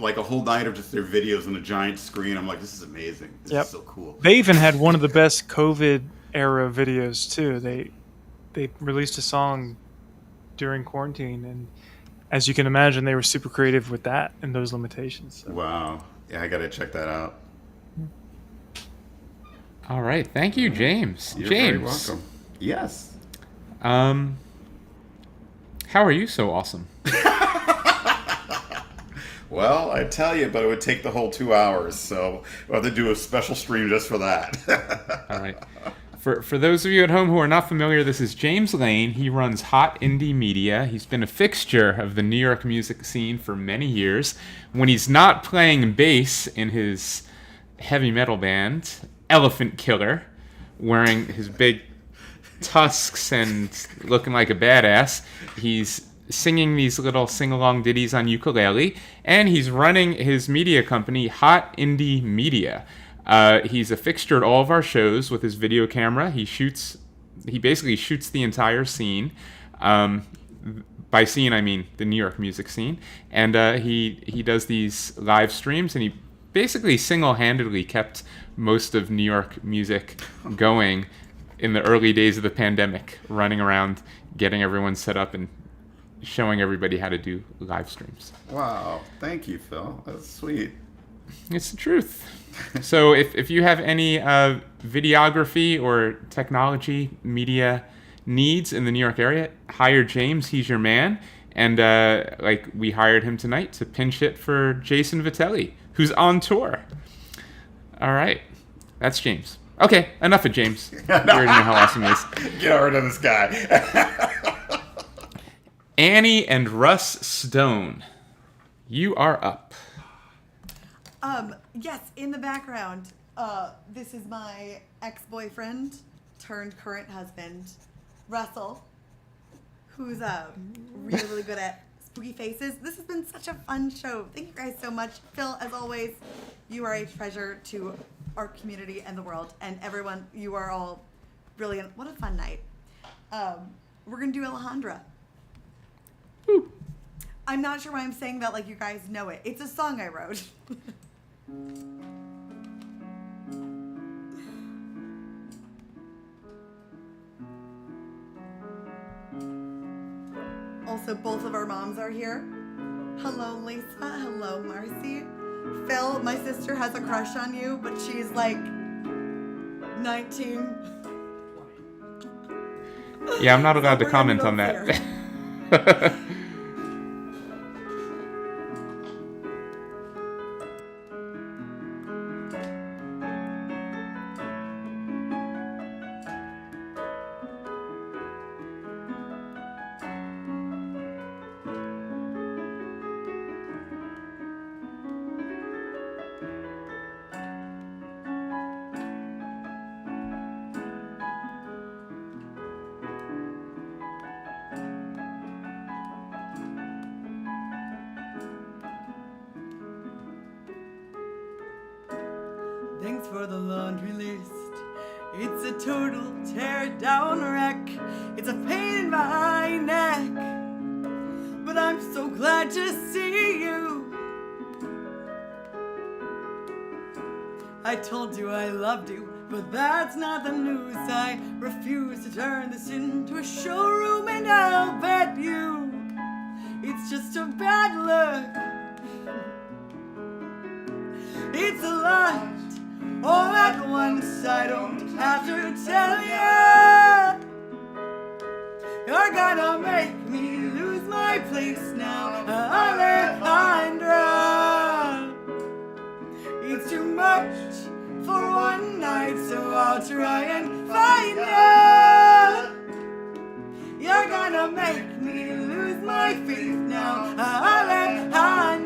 a whole night of just their videos on a giant screen. I'm like, this is amazing. This is so cool. They even had one of the best COVID era videos too. They released a song during quarantine, and as you can imagine, they were super creative with that and those limitations. So. Wow. Yeah, I gotta check that out. All right, thank you, James. You're James, very welcome. Yes. How are you so awesome? Well, I tell you, but it would take the whole 2 hours, so we'll have to do a special stream just for that. All right. For those of you at home who are not familiar, this is James Lane. He runs Hot Indie Media. He's been a fixture of the New York music scene for many years. When he's not playing bass in his heavy metal band, Elephant Killer, wearing his big tusks and looking like a badass, he's singing these little sing-along ditties on ukulele, and he's running his media company, Hot Indie Media. He's a fixture at all of our shows with his video camera. He basically shoots the entire scene. By scene, I mean the New York music scene. And he does these live streams, and he basically single-handedly kept most of New York music going in the early days of the pandemic, running around, getting everyone set up and showing everybody how to do live streams. Wow. Thank you, Phil. That's sweet. It's the truth. So if you have any videography or technology media needs in the New York area, hire James. He's your man. And we hired him tonight to pinch hit for Jason Vitelli, who's on tour. All right. That's James. Okay, enough of James. You already know how awesome he is. Get rid of this guy. Annie and Russ Stone, you are up. Yes, in the background, this is my ex-boyfriend turned current husband, Russell, who's really, really good at spooky faces. This has been such a fun show. Thank you guys so much. Phil, as always, you are a treasure to our community and the world, and everyone, you are all brilliant. What a fun night. We're going to do Alejandra. Woo. I'm not sure why I'm saying that like you guys know it. It's a song I wrote. Also, both of our moms are here. Hello, Lisa. Hello, Marcy. Phil, my sister has a crush on you, but she's like 19. Yeah, I'm not allowed to We're comment gonna on go that. there. Thanks for the laundry list. It's a total tear down wreck. It's a pain in my neck. But I'm so glad to see you. I told you I loved you, but that's not the news. I refuse to turn this into a showroom, and I'll bet you it's just a bad look. It's a lot all at once. I don't have to tell you. You're gonna make me lose my place now, Alejandra. It's too much for one night, so I'll try and find you. You're gonna make me lose my faith now, Alejandra.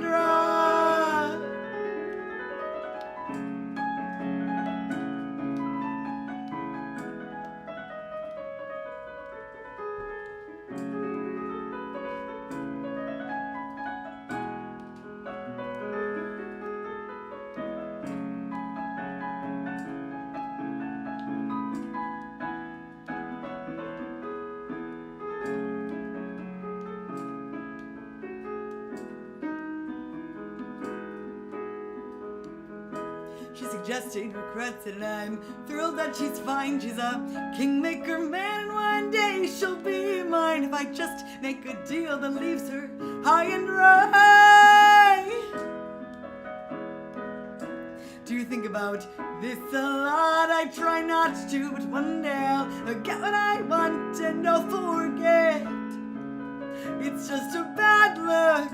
She suggested regrets it, and I'm thrilled that she's fine. She's a kingmaker man, and one day she'll be mine. If I just make a deal that leaves her high and dry. Do you think about this a lot? I try not to, but one day I'll get what I want and I'll forget. It's just a bad look.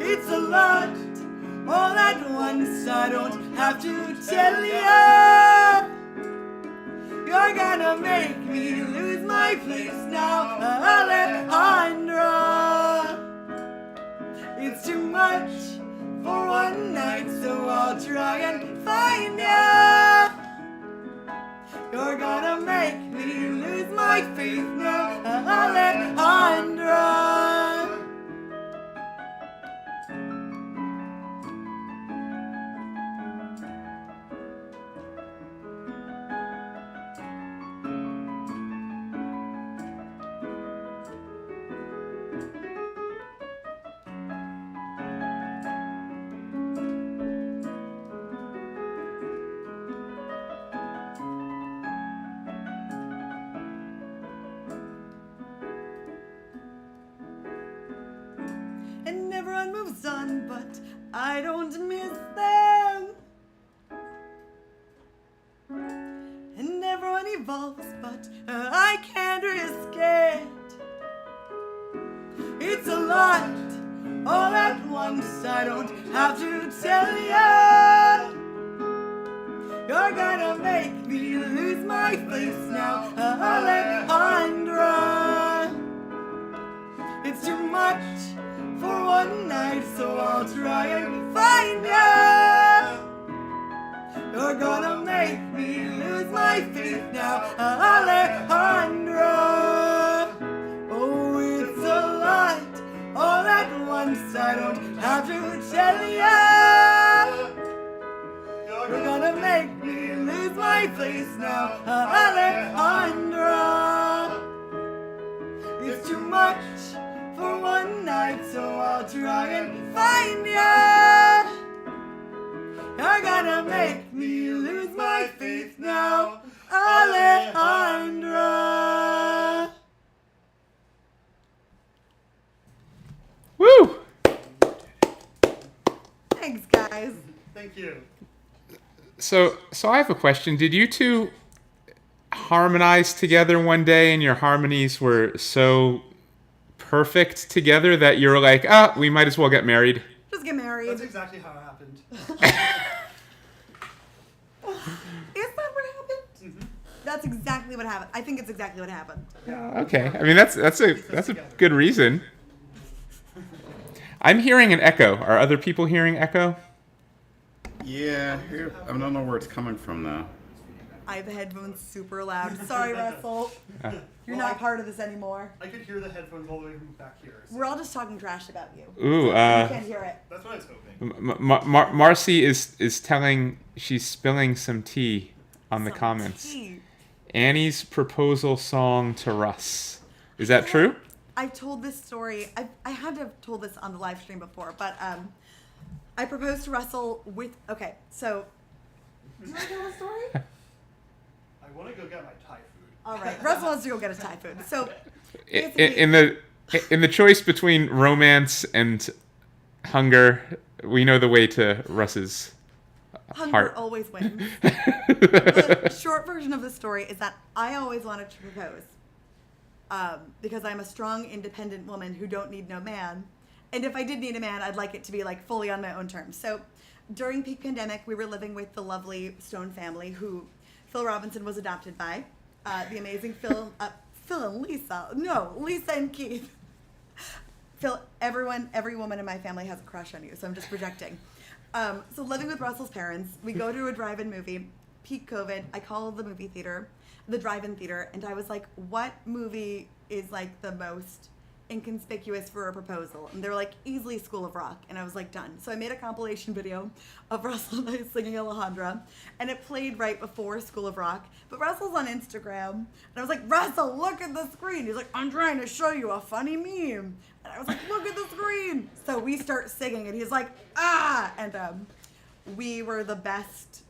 It's a lot all at once. I don't have to tell you. You're gonna make me lose my place now, Alejandra. It's too much for one night, so I'll try and find you. You're gonna make me lose my faith now, Alejandra. moves on, but I don't miss them. And everyone evolves, but I can't risk it. It's a lot, all at once. I don't have to tell ya. You're gonna make me lose my face now, Alejandra. It's too much for one night, so I'll try and find ya. You're gonna make me lose my faith now, Alejandra. Oh, it's a lot, all at once. I don't have to tell ya. You're gonna make me lose my place now, Alejandra. It's too much for one night, so I'll try and find ya. You're gonna make me lose my faith now, Alejandra. Woo! Thanks, guys. Thank you. So I have a question. Did you two harmonize together one day and your harmonies were so perfect together that you're like, we might as well get married? Just get married. That's exactly how it happened. Is that what happened? Mm-hmm. That's exactly what happened. I think it's exactly what happened. Okay. I mean, that's a good reason. I'm hearing an echo. Are other people hearing echo? Yeah, here, I don't know where it's coming from though. I have the headphones super loud. Sorry, Russell. You're not part of this anymore. I could hear the headphones all the way from back here. So We're all just talking trash about you. Ooh, You can't hear it. that's what I was hoping. Marcy is telling, she's spilling some tea on the Some comments. tea. Annie's proposal song to Russ. Is that true? I've told this story. I had to have told this on the live stream before, but I proposed to Russell with. Okay, so. Do you want to tell the story? I want to go get my Thai food. All right, Russell wants to go get his Thai food. So. In the choice between romance and hunger, we know the way to Russ's Hunger heart. always wins. The short version of the story is that I always wanted to propose because I'm a strong, independent woman who don't need no man. And if I did need a man, I'd like it to be like fully on my own terms. So during peak pandemic, we were living with the lovely Stone family who Phil Robinson was adopted by. The amazing Phil and Lisa. No, Lisa and Keith. Phil, every woman in my family has a crush on you, so I'm just projecting. So living with Russell's parents, we go to a drive-in movie, peak COVID. I call the movie theater the drive-in theater, and I was like, what movie is like the most inconspicuous for a proposal? And they were like, easily School of Rock. And I was like, done. So I made a compilation video of Russell and I singing Alejandra, and it played right before School of Rock. But Russell's on Instagram, and I was like, Russell, look at the screen. He's like, I'm trying to show you a funny meme. And I was like, look at the screen. So we start singing, and he's like, and we were the best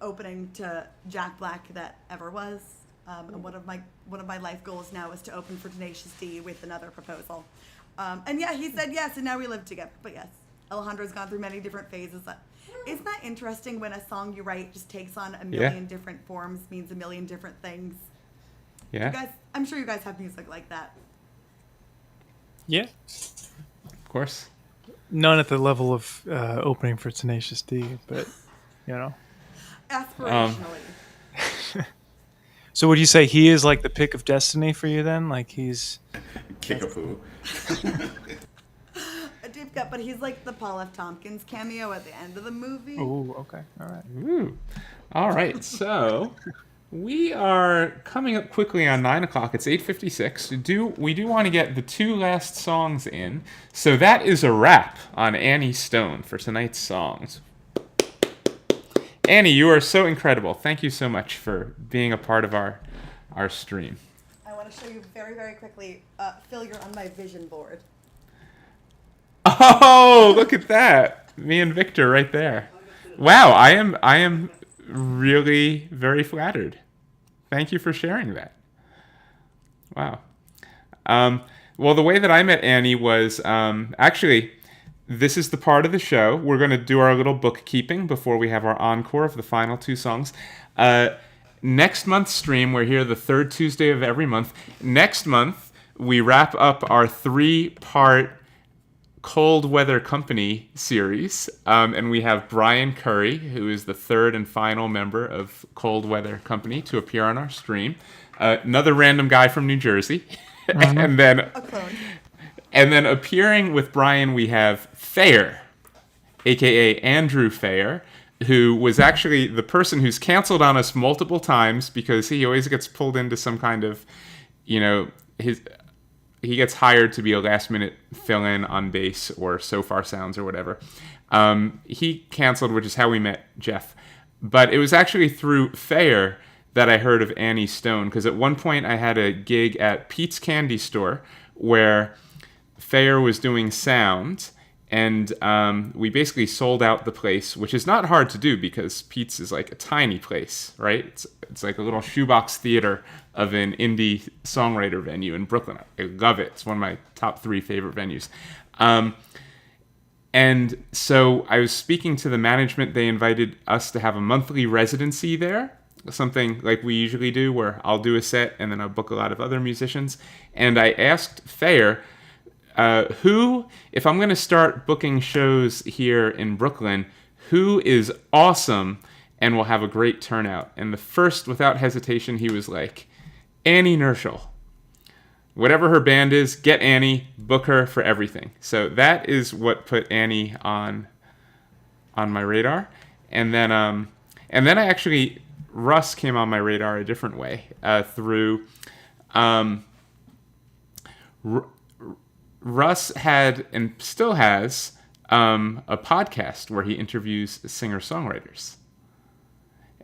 opening to Jack Black that ever was. And one of my life goals now is to open for Tenacious D with another proposal. And yeah, he said yes, and now we live together. But yes, Alejandra's gone through many different phases. Isn't that interesting when a song you write just takes on a million different forms, means a million different things? Yeah. You guys, I'm sure you guys have music like that. Yeah. Of course. None at the level of opening for Tenacious D, but, you know. Aspirationally. So would you say he is like the pick of destiny for you then? Like he's... Kickapoo. A deep cut, but he's like the Paul F. Tompkins cameo at the end of the movie. Oh, okay. All right. Ooh. All right. So we are coming up quickly on 9 o'clock. It's 8:56. We do want to get the two last songs in. So that is a wrap on Annie Stone for tonight's songs. Annie, you are so incredible. Thank you so much for being a part of our stream. I want to show you very, very quickly. Phil, you're on my vision board. Oh, look at that. Me and Victor right there. Wow, I am really very flattered. Thank you for sharing that. Wow. Well, the way that I met Annie was actually this is the part of the show. We're going to do our little bookkeeping before we have our encore of the final two songs. Next month's stream, we're here the third Tuesday of every month. Next month, we wrap up our 3-part Cold Weather Company series, and we have Brian Curry, who is the third and final member of Cold Weather Company, to appear on our stream. Another random guy from New Jersey. and then A clone. and then appearing with Brian, we have Thayer, a.k.a. Andrew Thayer, who was actually the person who's canceled on us multiple times because he always gets pulled into some kind of, he gets hired to be a last-minute fill-in on bass or So Far Sounds or whatever. He canceled, which is how we met Jeff. But it was actually through Thayer that I heard of Annie Stone, because at one point I had a gig at Pete's Candy Store where Thayer was doing sound, and we basically sold out the place, which is not hard to do because Pete's is like a tiny place, right? It's like a little shoebox theater of an indie songwriter venue in Brooklyn. I love it. It's one of my top 3 favorite venues. And so I was speaking to the management. They invited us to have a monthly residency there, something like we usually do, where I'll do a set and then I'll book a lot of other musicians. And I asked Thayer, who, if I'm going to start booking shows here in Brooklyn, who is awesome and will have a great turnout? And the first, without hesitation, he was like, Annie Nerschel. Whatever her band is, get Annie, book her for everything. So that is what put Annie on my radar. And then I actually, Russ came on my radar a different way, through Russ had and still has a podcast where he interviews singer-songwriters.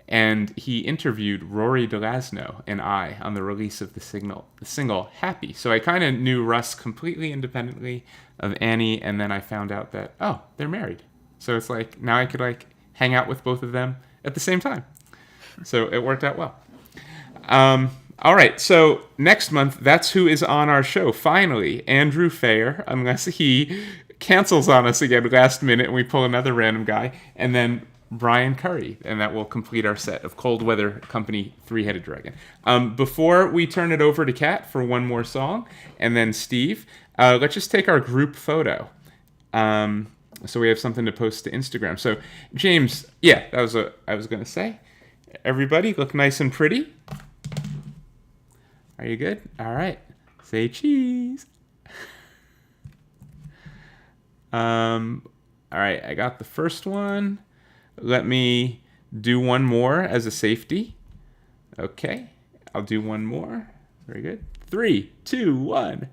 And he interviewed Rory DeLasno and I on the release of the single Happy. So I kind of knew Russ completely independently of Annie, and then I found out that, oh, they're married. So it's like, now I could like hang out with both of them at the same time. So it worked out well. All right, so next month, that's who is on our show. Finally, Andrew Thayer, unless he cancels on us again last minute and we pull another random guy, and then Brian Curry, and that will complete our set of Cold Weather Company Three-Headed Dragon. Before we turn it over to Kat for one more song, and then Steve, let's just take our group photo. So we have something to post to Instagram. So, James, yeah, that was what I was going to say. Everybody, look nice and pretty. Are you good? All right. Say cheese. All right, I got the first one. Let me do one more as a safety. Okay, I'll do one more. Very good. 3, 2, 1.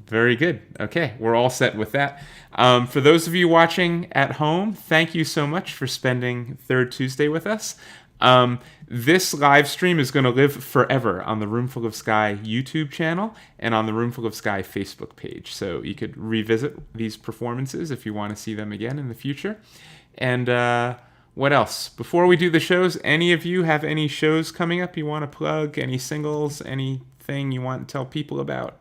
Very good. Okay, we're all set with that. For those of you watching at home, thank you so much for spending Third Tuesday with us. This live stream is going to live forever on the Roomful of Sky YouTube channel and on the Roomful of Sky Facebook page. So you could revisit these performances if you want to see them again in the future. And what else? Before we do the shows, any of you have any shows coming up you want to plug? Any singles? Anything you want to tell people about?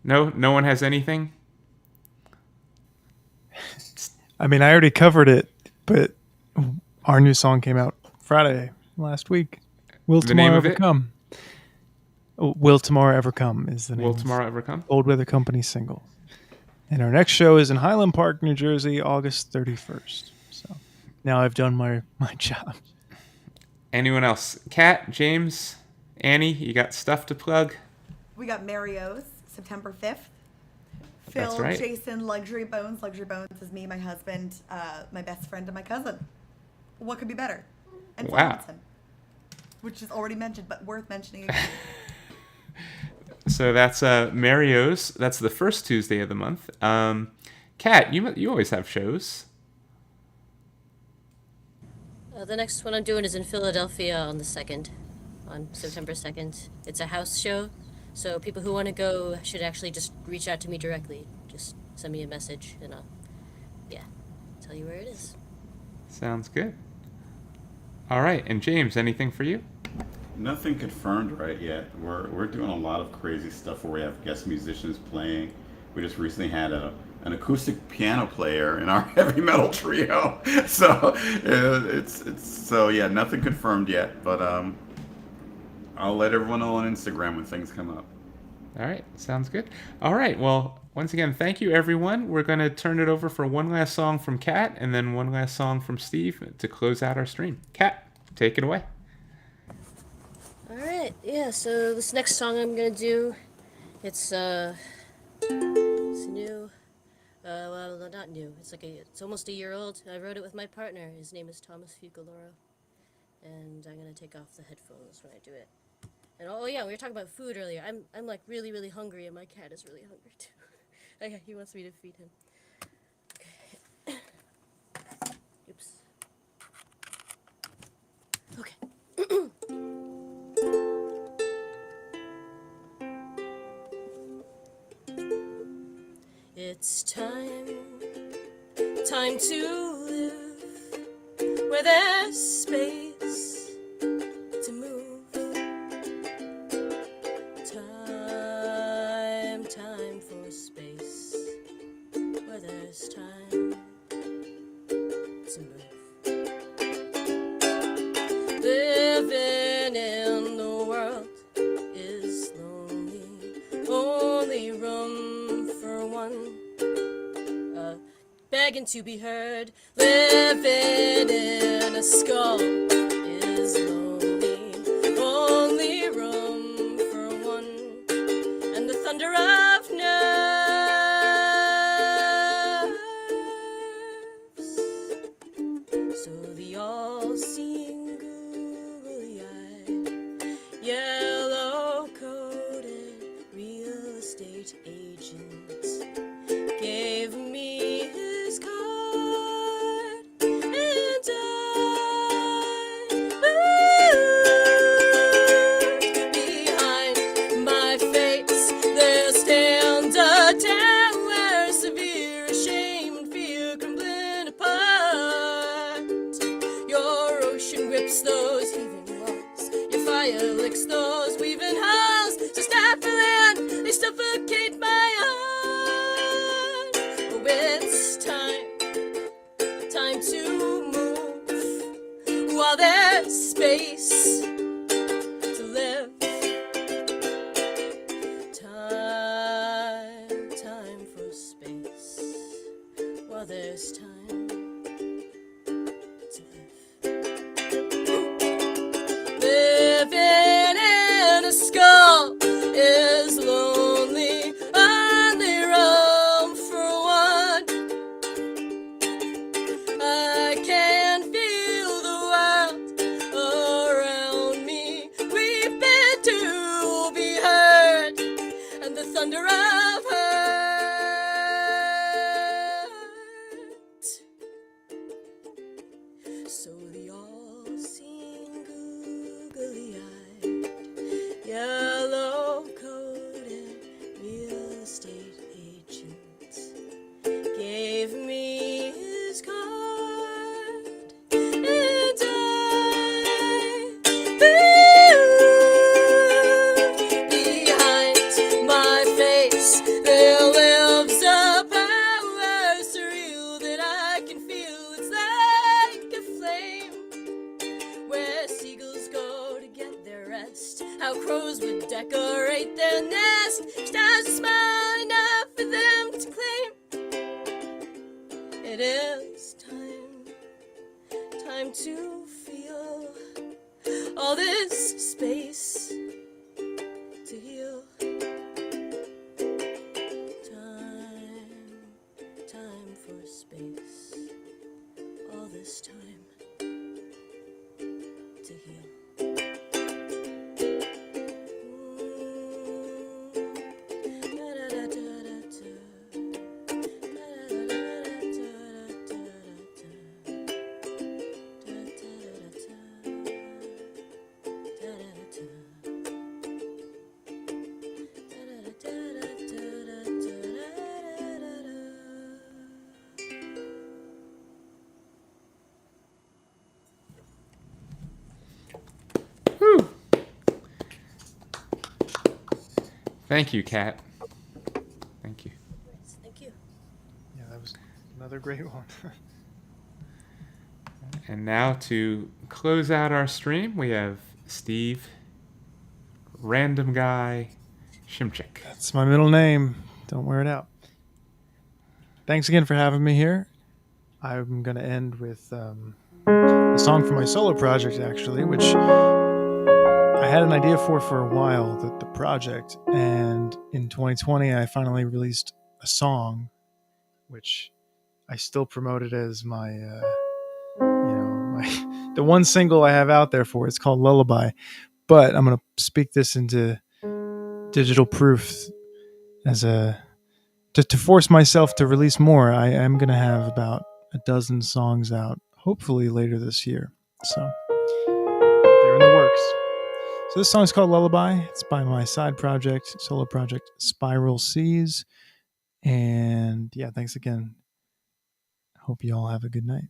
No? No one has anything? I mean, I already covered it, but our new song came out Friday last week. Will Tomorrow Ever Come? Will Tomorrow Ever Come is the name. Will Tomorrow Ever Come? Cold Weather Company single. And our next show is in Highland Park, New Jersey, August 31st. So now I've done my job. Anyone else? Kat, James, Annie, you got stuff to plug? We got Mario's September 5th. Phil, That's right. Jason, Luxury Bones. Luxury Bones is me, my husband, my best friend, and my cousin. What could be better? And Phil Wow. Johnson, which is already mentioned, but worth mentioning again. So that's Mario's. That's the first Tuesday of the month. Kat, you always have shows. The next one I'm doing is in Philadelphia on the 2nd, on September 2nd. It's a house show, so people who want to go should actually just reach out to me directly. Just send me a message, and I'll, tell you where it is. Sounds good. All right, and James, anything for you? Nothing confirmed right yet. We're doing a lot of crazy stuff where we have guest musicians playing. We just recently had an acoustic piano player in our heavy metal trio. So it's so yeah, nothing confirmed yet, but I'll let everyone know on Instagram when things come up. All right, sounds good. All right, well, once again, thank you, everyone. We're going to turn it over for one last song from Kat and then one last song from Steve to close out our stream. Kat, take it away. All right, yeah. So this next song I'm gonna do, it's new. Well, not new. It's almost a year old. I wrote it with my partner. His name is Thomas Fucaloro, and I'm gonna take off the headphones when I do it. And oh yeah, we were talking about food earlier. I'm like really really hungry, and my cat is really hungry too. Okay, he wants me to feed him. Okay. Oops. Okay. It's time to live where there's space to move. Time for space where there's time to move. Living in the world is lonely, only room for one. Begging to be heard, living in a skull is lonely, only room for one, and the thunder of nerves. So the all-seeing googly-eyed, yellow-coated real estate agent gave me his card, and behind my face there stand a tower, severe shame and fear crumbling apart. Your ocean whips those heaving walls, your fire licks those weaving halls, so stifling they suffocate my heart. It's time to move while there's space to live. Time for space while there's time to live. Living in a skull is lonely, only room for one. I can feel the world around me, weeping to be heard, and the thunder of hurt. So the all-seeing googly-eyed, yellow-coated real estate agent gave me his card, and behind my face there lives a power surreal that I can feel. It's like a flame where seagulls go to get their rest, how crows would decorate their nest, stars are smile enough for them to claim. It is time to feel all this space to heal. Time for space, all this time to heal. Da-da-da-da. Thank you, Kat. Thank you. Thank you. Yeah, that was another great one. And now to close out our stream, we have Steve, Random Guy, Shimchick. That's my middle name. Don't wear it out. Thanks again for having me here. I'm going to end with a song from my solo project, actually, which I had an idea for a while, the project. And in 2020, I finally released a song, which I still promoted as my, the one single I have out there for it. It's called Lullaby. But I'm going to speak this into digital proof as to force myself to release more. I am going to have about a dozen songs out, hopefully later this year. So they're in the works. So this song is called Lullaby. It's by my side project, solo project, Spiral Seas. And yeah, thanks again. Hope you all have a good night.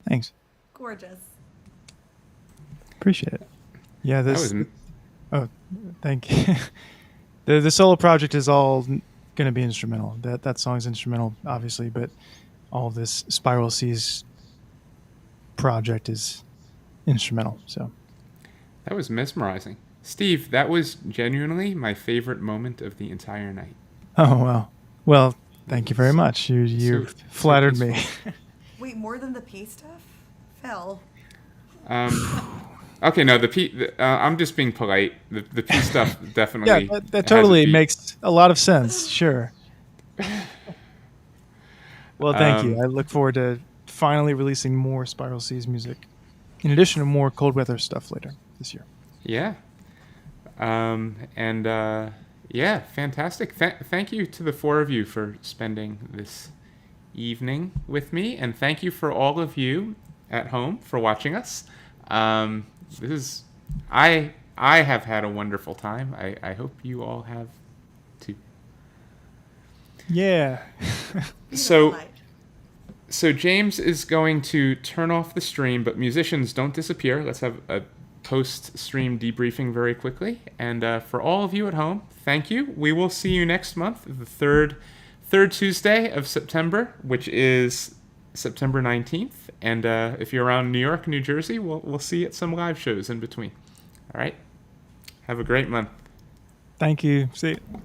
Thanks. Gorgeous. Appreciate it. Yeah, That this. was Oh, thank you. The solo project is all going to be instrumental. That song's instrumental, obviously, but all of this Spiral Seas project is instrumental. So that was mesmerizing. Steve, that was genuinely my favorite moment of the entire night. oh wow. Well, thank you very much. You So flattered me. peaceful. Wait, more than the pee stuff? Phil. Okay, no, I'm just being polite. The P stuff definitely. Yeah, that has a totally beat. makes a lot of sense. Sure. Well, thank you. I look forward to finally releasing more Spiral Seas music, in addition to more cold weather stuff later this year. Yeah. Yeah, fantastic. Thank you to the four of you for spending this evening with me, and thank you for all of you at home for watching us. I have had a wonderful time. I hope you all have too. Yeah. So, Night. So James is going to turn off the stream, but musicians, don't disappear. Let's have a post-stream debriefing very quickly. And for all of you at home, thank you. We will see you next month, the third Tuesday of September, which is September 19th. And if you're around New York, New Jersey, we'll see you at some live shows in between. All right? Have a great month. Thank you. See you.